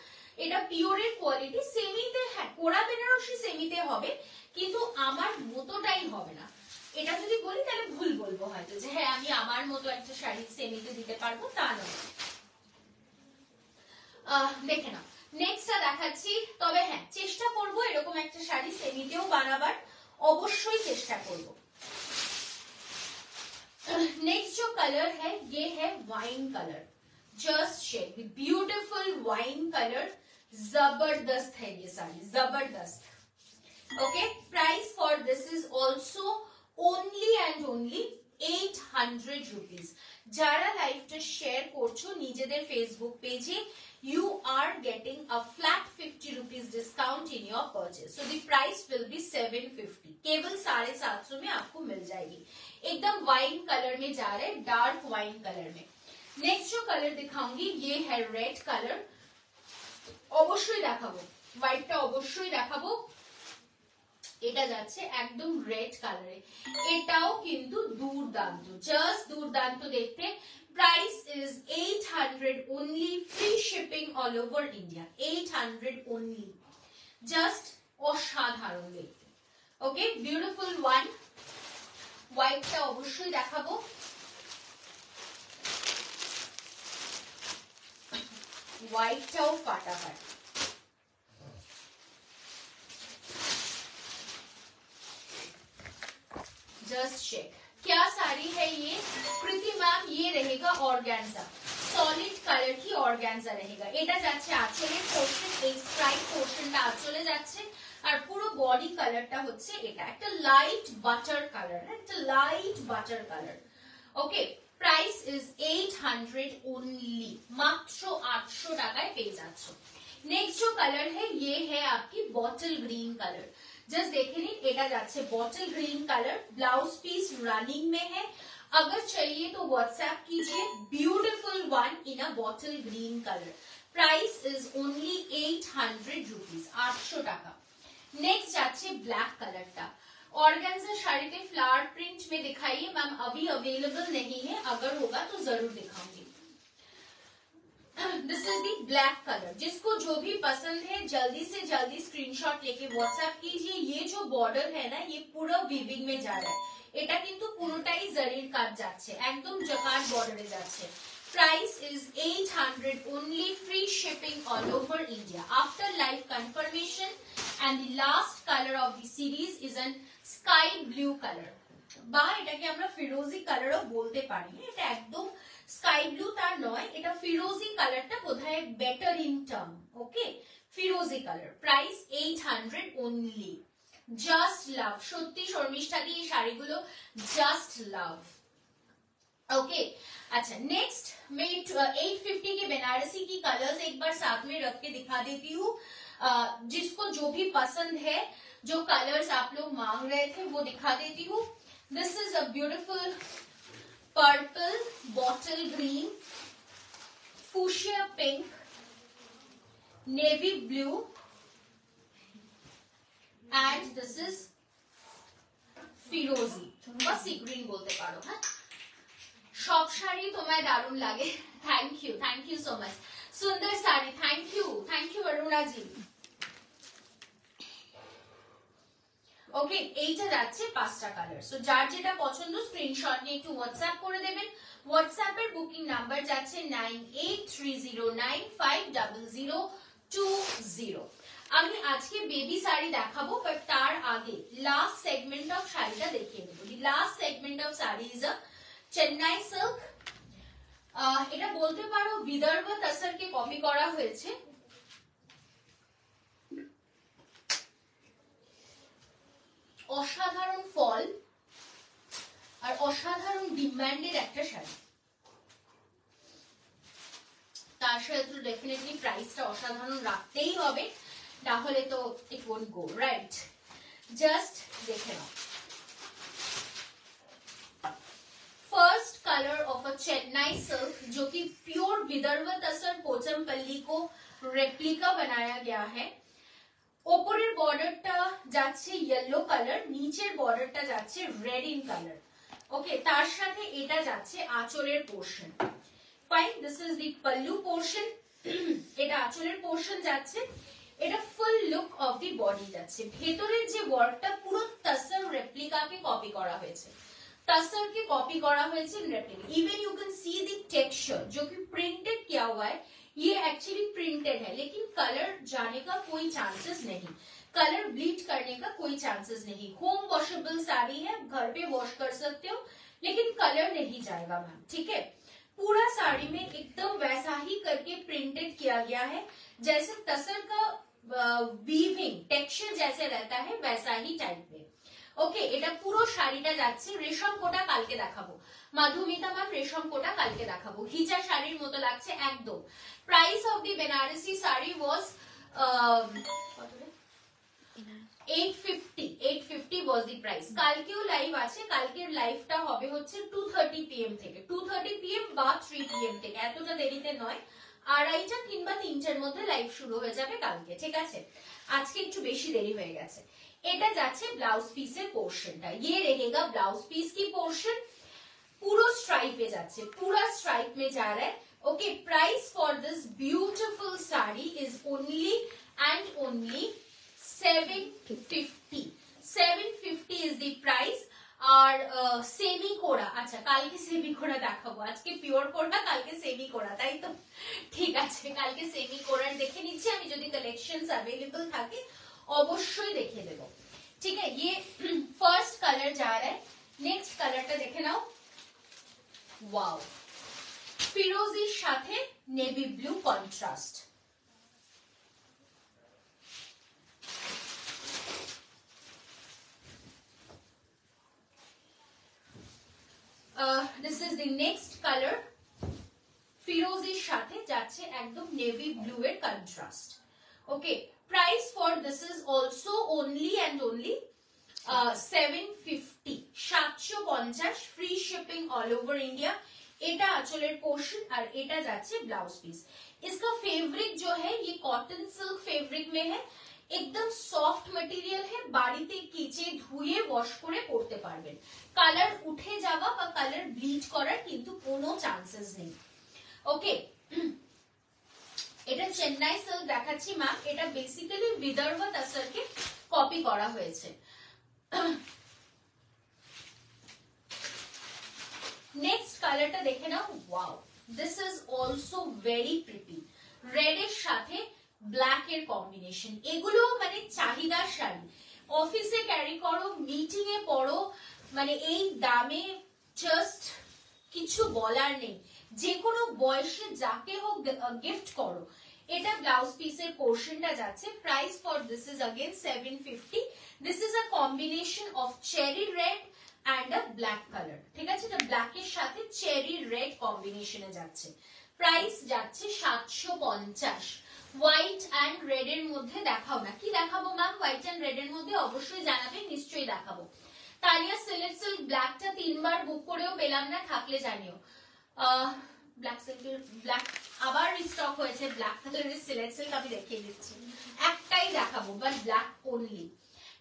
Speaker 1: এটা পিওরের কোয়ালিটি, সেমিতে হ্যাঁ কোরা বেনারসি সেমিতে হবে, কিন্তু আমার মতোটাই হবে না। এটা যদি বলি তাহলে ভুল বলবো হয়তো যে হ্যাঁ আমি আমার মতো একটা শাড়ি সেমিতে দিতে পারবো, তা নয়। দেখে নাও নেক্সটটা দেখাচ্ছি, তবে হ্যাঁ চেষ্টা করবো এরকম একটা শাড়ি সেমিতেও বানাবার, অবশ্যই চেষ্টা করবো। नेक्स्ट जो कलर है ये है wine colour, just shake, beautiful wine colour, जबरदस्त है ये साड़ी, जबरदस्त। Okay, price for this is also only and only 800 rupees. যারা লাইভটা শেয়ার করছো নিজেদের ফেসবুক পেজে, you are getting a flat 50 rupees discount in your purchase, so the price will be 750, केवल 750 में आपको मिल जाएगी। एकदम वाइन कलर में जा रहे हैं, डार्क वाइन कलर में। नेक्स्ट जो कलर दिखाऊंगी ये है रेड कलर, অবশ্যই দেখাবো হোয়াইটটা, অবশ্যই দেখাবো। এটা যাচ্ছে একদম রেড কালারে, এটাও কিন্তু দুর্দান্ত, জাস্ট দুর্দান্ত দেখতে। Price is 800 only, free shipping all over India, 800 only, just অসাধারণ দেখতে। ওকে, বিউটিফুল ওয়ান। হোয়াইটটা অবশ্যই দেখাবো, হোয়াইটটাও ফাটাফাট। जस्ट चेक, क्या साड़ी है ये कृति मैम? ये रहेगा ऑर्गेन्जा, सॉलिड कलर की ऑर्गेन्जा रहेगा। এটা যাচ্ছে আঁচলের পোর্শন, এই স্ট্রাইপ পোর্শনটা আঁচলে যাচ্ছে, আর পুরো বডি কালারটা হচ্ছে এটা একটা লাইট বাটার কালার, একটা light butter colour. Okay, price is 800 only, মাত্র 800 টাকায় পেয়ে যাচ্ছ। नेक्स्ट जो कलर है ये है आपकी बॉटल ग्रीन कलर, जस्ट देखे नहीं, एटा जाच्छे bottle green colour, blouse piece running में है, अगर चाहिए तो व्हाट्सएप कीजिए। Beautiful one in a bottle green colour, price is only 800 rupees, 800 টাকা। नेक्स्ट जाच्छे ब्लैक कलर टा, ऑर्गेन्जा साड़ी पे फ्लावर प्रिंट में दिखाइए मैम, अभी अवेलेबल नहीं है, अगर होगा तो जरूर दिखाऊंगी। This is the black colour, जिसको जो भी पसंद है जल्दी से जल्दी स्क्रीनशॉट लेके व्हाट्सएप कीजिए। ये जो बॉर्डर है ना ये पूरा वीविंग में जा रहा है, এটা কিন্তু পুরোটাই জরির কাজ যাচ্ছে, একদম জকার্ড বর্ডারে যাচ্ছে। Price is 800 only, free shipping all over India after live confirmation, and the last color of the series is an sky blue color, বা এটাকে আমরা ফিরোজি কালারও বলতে পারি, এটা একদম স্কাই ব্লু তার নয়, এটা ফিরোজি কালারটা বোধহয় বেটার ইন টার্ম। ওকে, ফিরোজি colour, price 800 only, just love. সত্যি শর্মিষ্ঠা দি এই শাড়িগুলো জাস্ট লাভ। ओके, अच्छा नेक्स्ट मैं 850 के बनारसी की कलर्स एक बार साथ में रख के दिखा देती हूँ, जिसको जो भी पसंद है, जो कलर्स आप लोग मांग रहे थे वो दिखा देती हूँ। This is a beautiful purple, bottle green, fuchsia pink, navy blue, and this is फिरोजी বা সি গ্রিন বলতে পারো। হ্যাঁ, সব শাড়ি তোমায় দারুণ লাগে, থ্যাংক ইউ সো মাচ, সুন্দর শাড়ি, থ্যাংক ইউ অরুণা জি। ওকে, এইটা যাচ্ছে 5টা কালার, সো যার যেটা পছন্দ স্ক্রিনশট নিয়ে একটু হোয়াটসঅ্যাপ করে দেবেন। হোয়াটসঅ্যাপের বুকিং নাম্বার যাচ্ছে 9830950020। আমি আজকে বেবি শাড়ি দেখাবো, বাট তার আগে লাস্ট সেগমেন্ট অফ শাড়িটা দেখিয়ে দেবো। Last segment of sari is a Chennai silk, এটা বলতে পারো বিদর্ভ তসরকে কপি করা হয়েছে। অসাধারণ ফল আর অসাধারণ ডিমান্ডের একটা শাড়ি, তার সাথে তো ডেফিনেটলি প্রাইসটা অসাধারণ রাখতেই হবে, তাহলে তো it won't go right. Just দেখে নাও, first colour of a Chennai silk, जो कि प्योर विदर्भ तसर पोचमपल्ली को रेप्लिका बनाया गया है। ওপরের বর্ডারটা যাচ্ছে ইয়েলো কালার, নিচের বর্ডারটা যাচ্ছে রেড ইন কালার। ওকে, তার সাথে এটা যাচ্ছে আঁচলের portion. Fine, this is the pallu portion. এটা আঁচলের পোর্শন যাচ্ছে, এটা ফুল লুক অফ দি বডি যাচ্ছে। ভেতরের যে ওয়ার্কটা পুরো টাসার রেপ্লিকাকে কপি করা হয়েছে, टसर के कॉपी करा हुआ है replica. Even you can see the texture जो कि प्रिंटेड किया हुआ है, ये एक्चुअली प्रिंटेड है, लेकिन कलर जाने का कोई चांसेस नहीं, कलर ब्लीच करने का कोई चांसेस नहीं। होम वॉशेबल साड़ी है, घर पे वॉश कर सकते हो, लेकिन कलर नहीं जाएगा मैम, ठीक है। पूरा साड़ी में एकदम वैसा ही करके प्रिंटेड किया गया है, जैसे टसर का वीविंग टेक्सचर जैसे रहता है वैसा ही टाइप में। ওকে, এটা পুরো শাড়িটা যাচ্ছে রেশম কোটা, কালকে দেখাবো মাধুমিতা ম্যাম, রেশম কোটা কালকে দেখাবো। ঘিচা শাড়ির মতো লাগছে একদম। Price of the Banarasi sari was 850 was the price। কালকেও লাইভ আছে, কালকের লাইভটা হবে হচ্ছে 2:30 PM থেকে, 2:30 PM বা 3 PM থেকে, এতটা দেরিতে নয়, 2:30 কিংবা 3টার মধ্যে লাইভ শুরু হয়ে যাবে কালকে, ঠিক আছে। আজকে একটু বেশি দেরি হয়ে গেছে। এটা যাচ্ছে ব্লাউজ পিসের পোর্শনটা, ये रहेगा ब्लाउज पीस की पोर्शन, पूरा स्ट्राइप में जाচ্ছে, पूरा स्ट्राइप में जा रहा है। Okay, price for this beautiful sari is only and only 750। 750 is the price. আর সেমি কোড়া, আচ্ছা কালকে সেমি কোড়া দেখাবো, আজকে পিওর কোড়া, কালকে সেমি কোড়া, তাই তো? ঠিক আছে, কালকে সেমি কোড়ার দেখে নিচ্ছি আমি, যদি কালেকশনস अवेलेबल থাকে অবশ্যই দেখিয়ে দেব, ঠিক আছে। ये फर्स्ट कलर जा रहा है, नेक्स्ट कलरটা দেখে নাও। ওয়াও, ফিরোজির সাথে navy blue contrast. This is the next colour, ফিরোজির সাথে যাচ্ছে একদম নেভি ব্লু এর contrast. Okay, price for this is also only and only 750, 750, free shipping all over India। এটা আঁচলের পোর্শন আর এটা যাচ্ছে ব্লাউজ পিস। इसका फैब्रिक जो है ये कॉटन सिल्क फैब्रिक में है, एकदम सॉफ्ट मटेरियल है, বাড়িতে কেচে ধুয়ে ওয়াশ করে পরতে পারবেন, কালার উঠে যাওয়া বা কালার ব্লিচ করার কিন্তু কোনো চান্সেস নেই। ওকে, এটা চেন্নাই সিল্ক দেখাচ্ছি ম্যাম, এটা বেসিক্যালি বিদর্ভ তাসরকে কপি করা হয়েছে। নেক্সট কালারটা দেখে নাও। Wow, this is also very pretty, red এর সাথে ব্ল্যাক এর কম্বিনেশন। এগুলো মানে চাহিদার শাড়ি, অফিসে ক্যারি করো, মিটিং এ পরো, মানে এই দামে জাস্ট কিছু বলার নেই, যে কোনো বয়সে যাকে হোক গিফট করো। এটা ব্লাউজ পিসের পোর্শনটা যাচ্ছে, price for this is again 750। This is a combination of cherry red and a black colour, ঠিক আছে, এটা ব্ল্যাক এর সাথে চেরি রেড কম্বিনেশনে যাচ্ছে, প্রাইস যাচ্ছে 750। হোয়াইট এন্ড রেড এর মধ্যে দেখাও না, কি দেখাবো ম্যাম? হোয়াইট এন্ড রেড এর মধ্যে অবশ্যই জানাবেন, নিশ্চয়ই দেখাবো। তানিয়া সিলেক্ট সিল্ক ব্ল্যাকটা 3বার বুক করেও পেলাম না, থাকলে জানিও। ব্ল্যাক সিল্কের ব্ল্যাক আবার রিস্টক হয়েছে, ব্ল্যাক কালারের সিলেক্ট সিল্ক আমি দেখিয়ে দিচ্ছি, একটাই দেখাবো বাট ব্ল্যাক অনলি,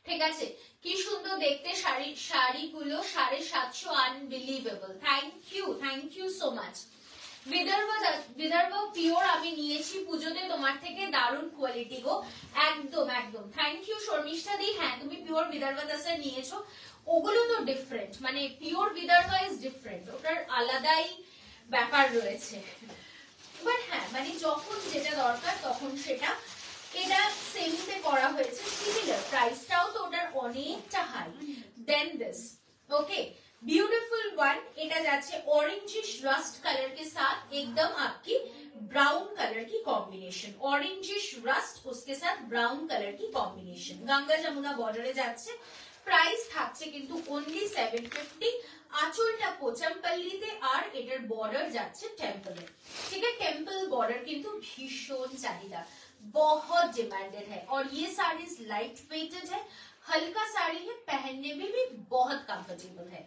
Speaker 1: ঠিক আছে। কি সুন্দর দেখতে শাড়িগুলো, 750, unbelievable. Thank you so much. Vidarbha pure আমি নিয়েছি পুজোতে তোমার থেকে, দারুণ কোয়ালিটি গো, একদম একদম। থ্যাংক ইউ শর্মিষ্ঠা দি, হ্যাঁ তুমি পিওর বিদর্ভ দাসের নিয়েছো, ওগুলো তো ডিফারেন্ট, মানে পিওর বিদর্ভ ইজ ডিফারেন্ট, ওটার আলাদাই ব্যাপার রয়েছে, বাট হ্যাঁ মানে যখন যেটা দরকার তখন সেটা। এটা সেমিতে করা হয়েছে, সিমিলার প্রাইসটাও তো ওটার অনেকটা high then this. Okay, beautiful one. এটা যাচ্ছে ऑरेंजिश रस्ट कलर के साथ एकदम आपकी ब्राउन कलर की कॉम्बिनेशन, ऑरेंजिश रस्ट उसके साथ ब्राउन कलर की कॉम्बिनेशन, गंगा যমুনা বর্ডারে যাচ্ছে। প্রাইস থাকছে কিন্তু অনলি 750। আঁচলটা পোচামপল্লিতে আর এটার বর্ডার যাচ্ছে টেম্পলে, ठीक है। टेम्पल बॉर्डर किंतु भीषण चाहिदा, बहुत डिमांडेड है, और ये साड़ीज लाइट वेटेड है, हल्का साड़ी है, पहनने में भी बहुत कंफर्टेबल है,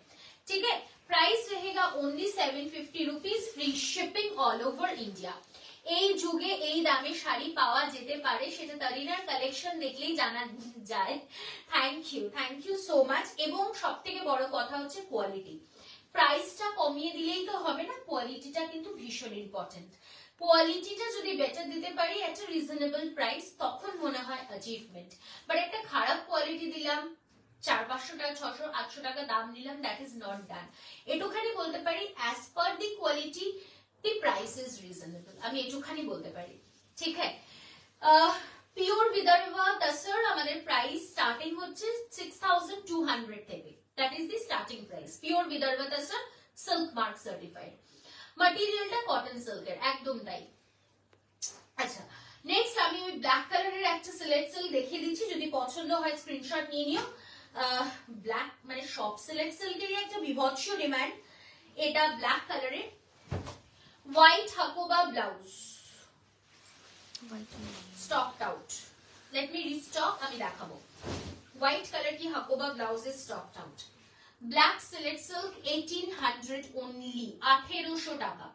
Speaker 1: ठीक है। प्राइस रहेगा only 750 rupees, free shipping all over India. এই যুগে এই দামে শাড়ি পাওয়া যেতে পারে সেটা তারিনার কালেকশন দেখলেই জানা যায়। Thank you so much. এবং সব থেকে বড় কথা হচ্ছে কোয়ালিটি। প্রাইসটা কমিয়ে দিলেই তো হবে না, কোয়ালিটিটা কিন্তু ভীষণ ইম্পর্টেন্ট। কোয়ালিটিটা যদি বেটার দিতে পারি একটা রিজনেবল প্রাইস, তখন মনে হয় অ্যাচিভমেন্ট। বাট একটা খারাপ কোয়ালিটি দিলাম, 400-500 টাকা 600-800 টাকা দাম নিলাম, দ্যাট ইজ নট ডান। এটুখানি বলতে পারি as per the quality the price is reasonable, আমি এটুখানি বলতে পারি। ঠিক আছে। পিওর বিদর্ভা তসর আমাদের প্রাইস স্টার্টিং হচ্ছে 6200 থেকে, that is the starting price. Pure Vidarbha tussar silk mark certified, ম্যাটেরিয়ালটা কটন সিল্কের, একদম তাই। আচ্ছা, নেক্সট আমি ওই ব্ল্যাক কালারের একটা সিলেক্ট সিল্ক দেখিয়ে দিচ্ছি, যদি পছন্দ হয় স্ক্রিনশট নিয়ে নিও। ব্ল্যাক মানে সব সিলেক্ট সিল্কেরই একটা বিভৎস ডিমান্ড। এটা ব্ল্যাক কালারের, white hakoba blouse, stocked out. Let me restock, আমি দেখাবো। হোয়াইট কালার কি hakoba blouse is stocked out. Black select silk 1800 only, 1800 টাকা,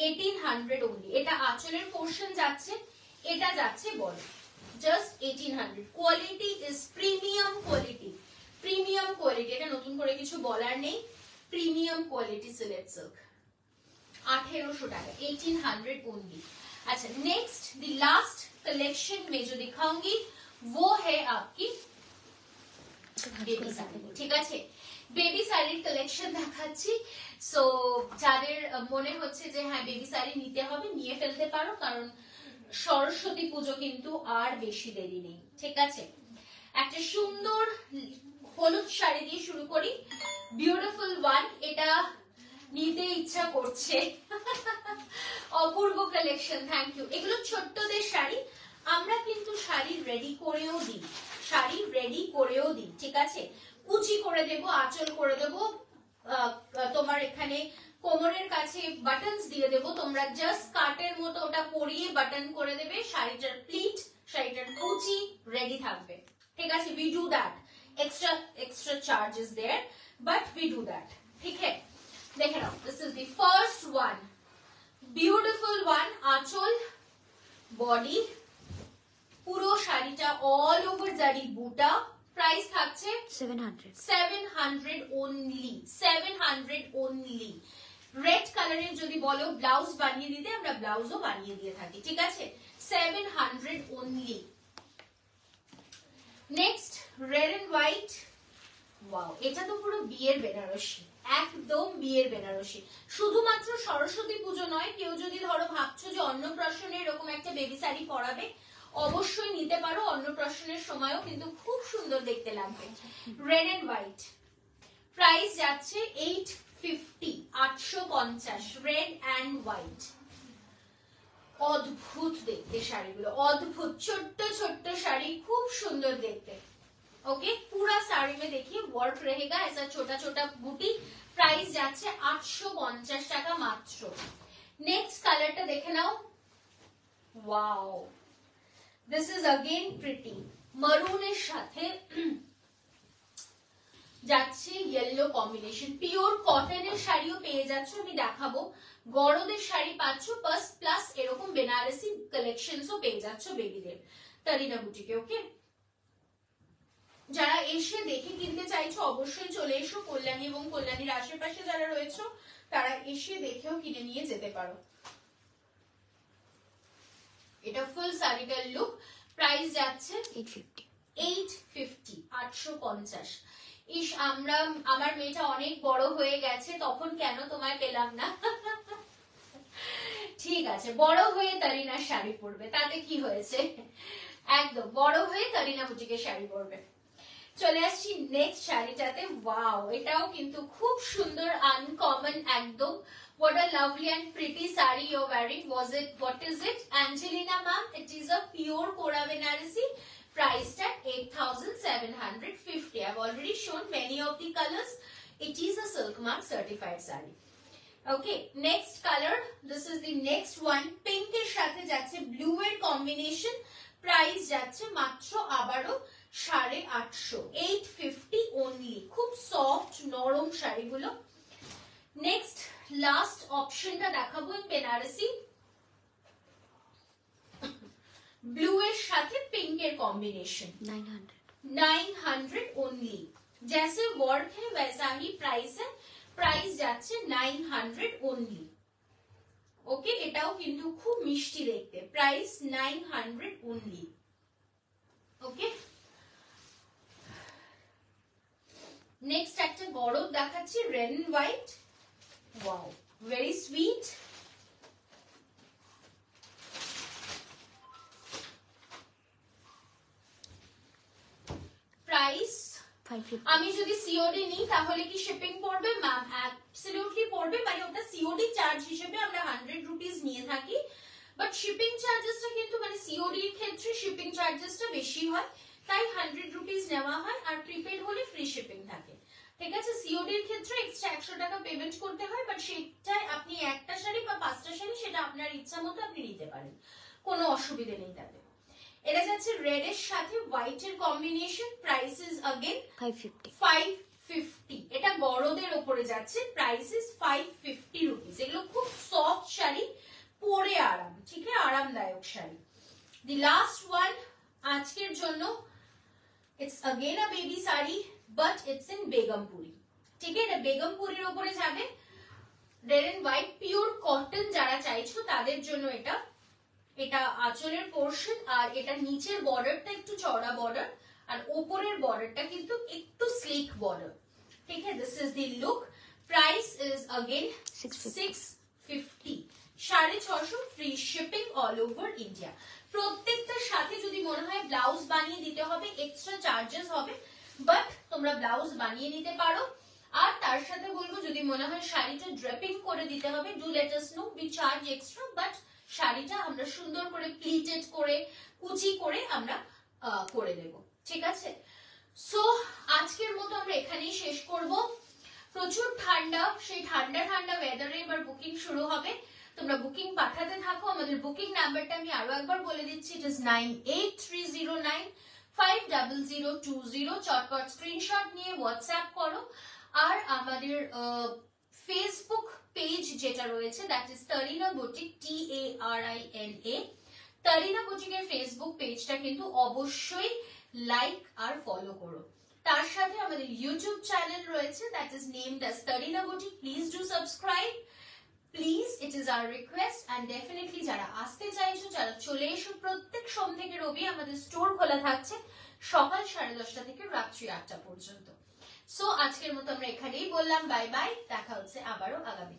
Speaker 1: 1800 অনলি। এটা আঁচলের পোর্শন যাচ্ছে, এটা যাচ্ছে বল, just 1800। Quality is premium quality, premium quality, এটা নতুন করে কিছু বলার নেই। प्रीमियम क्वालिटी सिलेक्ट सिल्क 1800 टाका, 1800 ओनली। अच्छा, नेक्स्ट द लास्ट कलेक्शन में जो दिखाऊंगी वो है आपकी बेबी साड़ी। ठीक है, বেবি শাড়ির কালেকশন দেখাচ্ছি। সো যাদের মনে হচ্ছে যে হ্যাঁ বেবি শাড়ি নিতে হবে, নিয়ে ফেলতে পারো, কারণ সরস্বতী পুজো কিন্তু আর বেশি দেরি নেই। ঠিক আছে, একটা সুন্দর হলুদ শাড়ি দিয়ে শুরু করি, বিউটিফুল ওয়ান। এটা নিতে ইচ্ছা করছে, অপূর্ব কালেকশন, থ্যাংক ইউ। এগুলো ছোট্টদের শাড়ি, আমরা কিন্তু শাড়ি রেডি করেও দিই, শাড়ি রেডি করেও দিই। ঠিক আছে, কুচি করে দেব, আঁচল করে দেব, তোমার এখানে কোমরের কাছে বাটনস দিয়ে দেব, তোমরা জাস্ট কাটের মতো ওটা পরিয়ে বাটন করে দেবে, শাড়িটার প্লিট, শাড়িটার কুচি রেডি থাকবে। ঠিক আছে, we do that, extra charges there, but we do that। ঠিক है, দেখে নাও, this is the first one, beautiful one। আঁচল, বডি, পুরো শাড়িটা অল ওভার জারি বুটা। প্রাইস থাকছে 700 only, 700 only। রেড কালারের যদি বলো ব্লাউজ বানিয়ে দিতে, আমরা ব্লাউজও বানিয়ে দিয়ে থাকি। ঠিক আছে, 700 only। Next red and white, wow, এটা তো পুরো বিয়ের বেনারসি, একদম বিয়ের বেনারসি। শুধুমাত্র সরস্বতী পুজো নয়, কেউ যদি ধরো ভাবছো যে অন্নপ্রাশনে এরকম একটা বেবি শাড়ি পরাবে, অবশ্যই নিতে পারো। অন্নপ্রাশনের সময়ও কিন্তু খুব সুন্দর দেখতে লাগবে। রেড এন্ড হোয়াইট, প্রাইস যাচ্ছে 850, 850, রেড এন্ড হোয়াইট। অদ্ভুত দেখতে শাড়িগুলো, অদ্ভুত, ছোট্ট ছোট্ট শাড়ি, খুব সুন্দর দেখতে। ओके, पूरा साड़ी में देखिए वर्क रहेगा, ऐसा छोटा छोटा बूटी। प्राइस যাচ্ছে 850 টাকা মাত্র। নেক্সট কালারটা দেখে নাও, wow, this is again pretty. মারুনের সাথে যাচ্ছে ইয়েলো কম্বিনেশন। পিওর কটনের শাড়িও পেয়ে যাচ্ছ, আমি দেখাবো। গরদের শাড়ি পাচ্ছ, প্লাস এরকম বেনারসি কালেকশনসও পেয়ে যাচ্ছ বেবিদের তারিনা বুটিকে। ওকে, যারা এসে দেখে কিনতে চাইছো অবশ্যই চলে এসো। কল্যাণী এবং কল্যাণীর আশেপাশে যারা রয়েছে তারা এসে দেখেও কিনে নিয়ে যেতে পারো। এটা ফুল শাড়িটার লুক। প্রাইস যাচ্ছে 850, 850। ইস, আমার মেয়েটা অনেক বড় হয়ে গেছে, তখন কেন তোমায় পেলাম না? ঠিক আছে, বড় হয়ে তারিনার শাড়ি পরবে, তাতে কি হয়েছে? একদম বড় হয়ে তারিনা বুটিকে শাড়ি পরবে। চলে আসছি নেক্সট শাড়িটাতে। ওয়াও, এটাও কিন্তু খুব সুন্দর, আনকমন একদম। What a lovely and pretty saree you're wearing. What is it? Angelina ma'am, it is a pure Kora Benarasi, priced at 8750. I've already shown many of the colors. It is a silk mark certified saree. Okay, next color, this is the next one. Pink এর সাথে যাচ্ছে blue এর combination. Price যাচ্ছে মাত্র আবারও 850, 850 only। খুব soft নরম শাড়িগুলো। নেক্সট লাস্ট অপশনটা দেখাবো ইন বেনারসি। ব্লু এর সাথে पिंक এর कॉम्बिनेशन 900 ओनली। जैसे वर्क है वैसा ही प्राइस है, प्राइस যাচ্ছে 900 ओनली। ওকে, এটাও কিন্তু খুব মিষ্টি দেখতে, প্রাইস 900 ओनली। ওকে, নেক্সট একটা গরদ দেখাচ্ছি red and white. Wow, very sweet. Price আমি যদি সিওডি নিই তাহলে কি শিপিং পড়বে? ম্যাম অ্যাবসলিউটলি পড়বে, মানে ওটা সিওডি চার্জ হিসেবে আমরা 100 রুপিস নিয়ে থাকি, বাট শিপিং চার্জেসটা কিন্তু মানে সিওডি এর ক্ষেত্রে শিপিং চার্জেসটা বেশি হয়, তাই 100 রুপিস নেওয়া হয়, আর প্রিপেড হলে ফ্রি শিপিং থাকে। ঠিক আছে, সিওডি এর ক্ষেত্রে এক্সট্রা 100 টাকা পেমেন্ট করতে হয়, বাট সেটাই আপনি একটা শাড়ি বা 5টা শাড়ি সেটা আপনার ইচ্ছা মতো আপনি নিতে পারেন, কোনো অসুবিধা নেই তাতে। এটা যাচ্ছে রেড এর সাথে হোয়াইট এর কম্বিনেশন, প্রাইস ইজ अगेन 550। এটা গরদের উপরে যাচ্ছে, প্রাইস ইজ 550 রুপিস। এগুলো খুব সফট শাড়ি, পরে আরাম, ঠিক আছে, আরামদায়ক শাড়ি। দি লাস্ট ওয়ান আজকের জন্য, it's again a baby sari, but it's in Begumpuri. ঠিক আছে, এটা বেগমপুরির উপরে যাবে, red and white pure cotton যারা চাইছো তাদের জন্য এটা। এটা আঁচলের পোর্শন, আর এটা নিচের বর্ডারটা একটু চওড়া বর্ডার, আর উপরের বর্ডারটা কিন্তু একটু স্লিক বর্ডার। ঠিক আছে, this is the look. Price is again 650, 650 free shipping all over India. প্রত্যেকটার সাথে যদি মনে হয় ব্লাউজ বানিয়ে দিতে হবে, এক্সট্রা চার্জেস হবে, বাট তোমরা ব্লাউজ বানিয়ে নিতে পারো। আর তার সাথে বলবো যদি মনে হয় শাড়িটা ড্রেপিং করে দিতে হবে, do let us no, we charge extra, but শাড়িটা আমরা সুন্দর করে প্লিটেড করে কুচি করে আমরা করে দেব। ঠিক আছে, সো আজকের মতো আমরা এখানেই শেষ করব। প্রচুর ঠান্ডা, সেই ঠান্ডা ঠান্ডা ওয়েদারে এবার বুকিং শুরু হবে। তোমরা বুকিং পাঠাতে থাকো। আমাদের বুকিং নাম্বারটা আমি আরো একবার বলে দিচ্ছি, ইট ইজ 9830950020। চটপট স্ক্রিনশট নিয়ে হোয়াটসঅ্যাপ করো। আর আমাদের ফেসবুক পেজ যেটা রয়েছে, that is Tarina boutique, TARINA। Tarina বুটিকের ফেসবুক পেজটা কিন্তু অবশ্যই লাইক আর ফলো করো। তার সাথে আমাদের ইউটিউব চ্যানেল রয়েছে, that is named as Tarina boutique. Please do subscribe, please, it is our request. And definitely যারা আসতে চাইছো, যারা চলে এসো, প্রত্যেক সোম থেকে রবি আমাদের স্টোর খোলা থাকছে সকাল 10:30 থেকে রাত্রি 8টা পর্যন্ত। সো আজকের মতো আমরা এখানেই বললাম বাই বাই, দেখা হচ্ছে আবারও আগামী।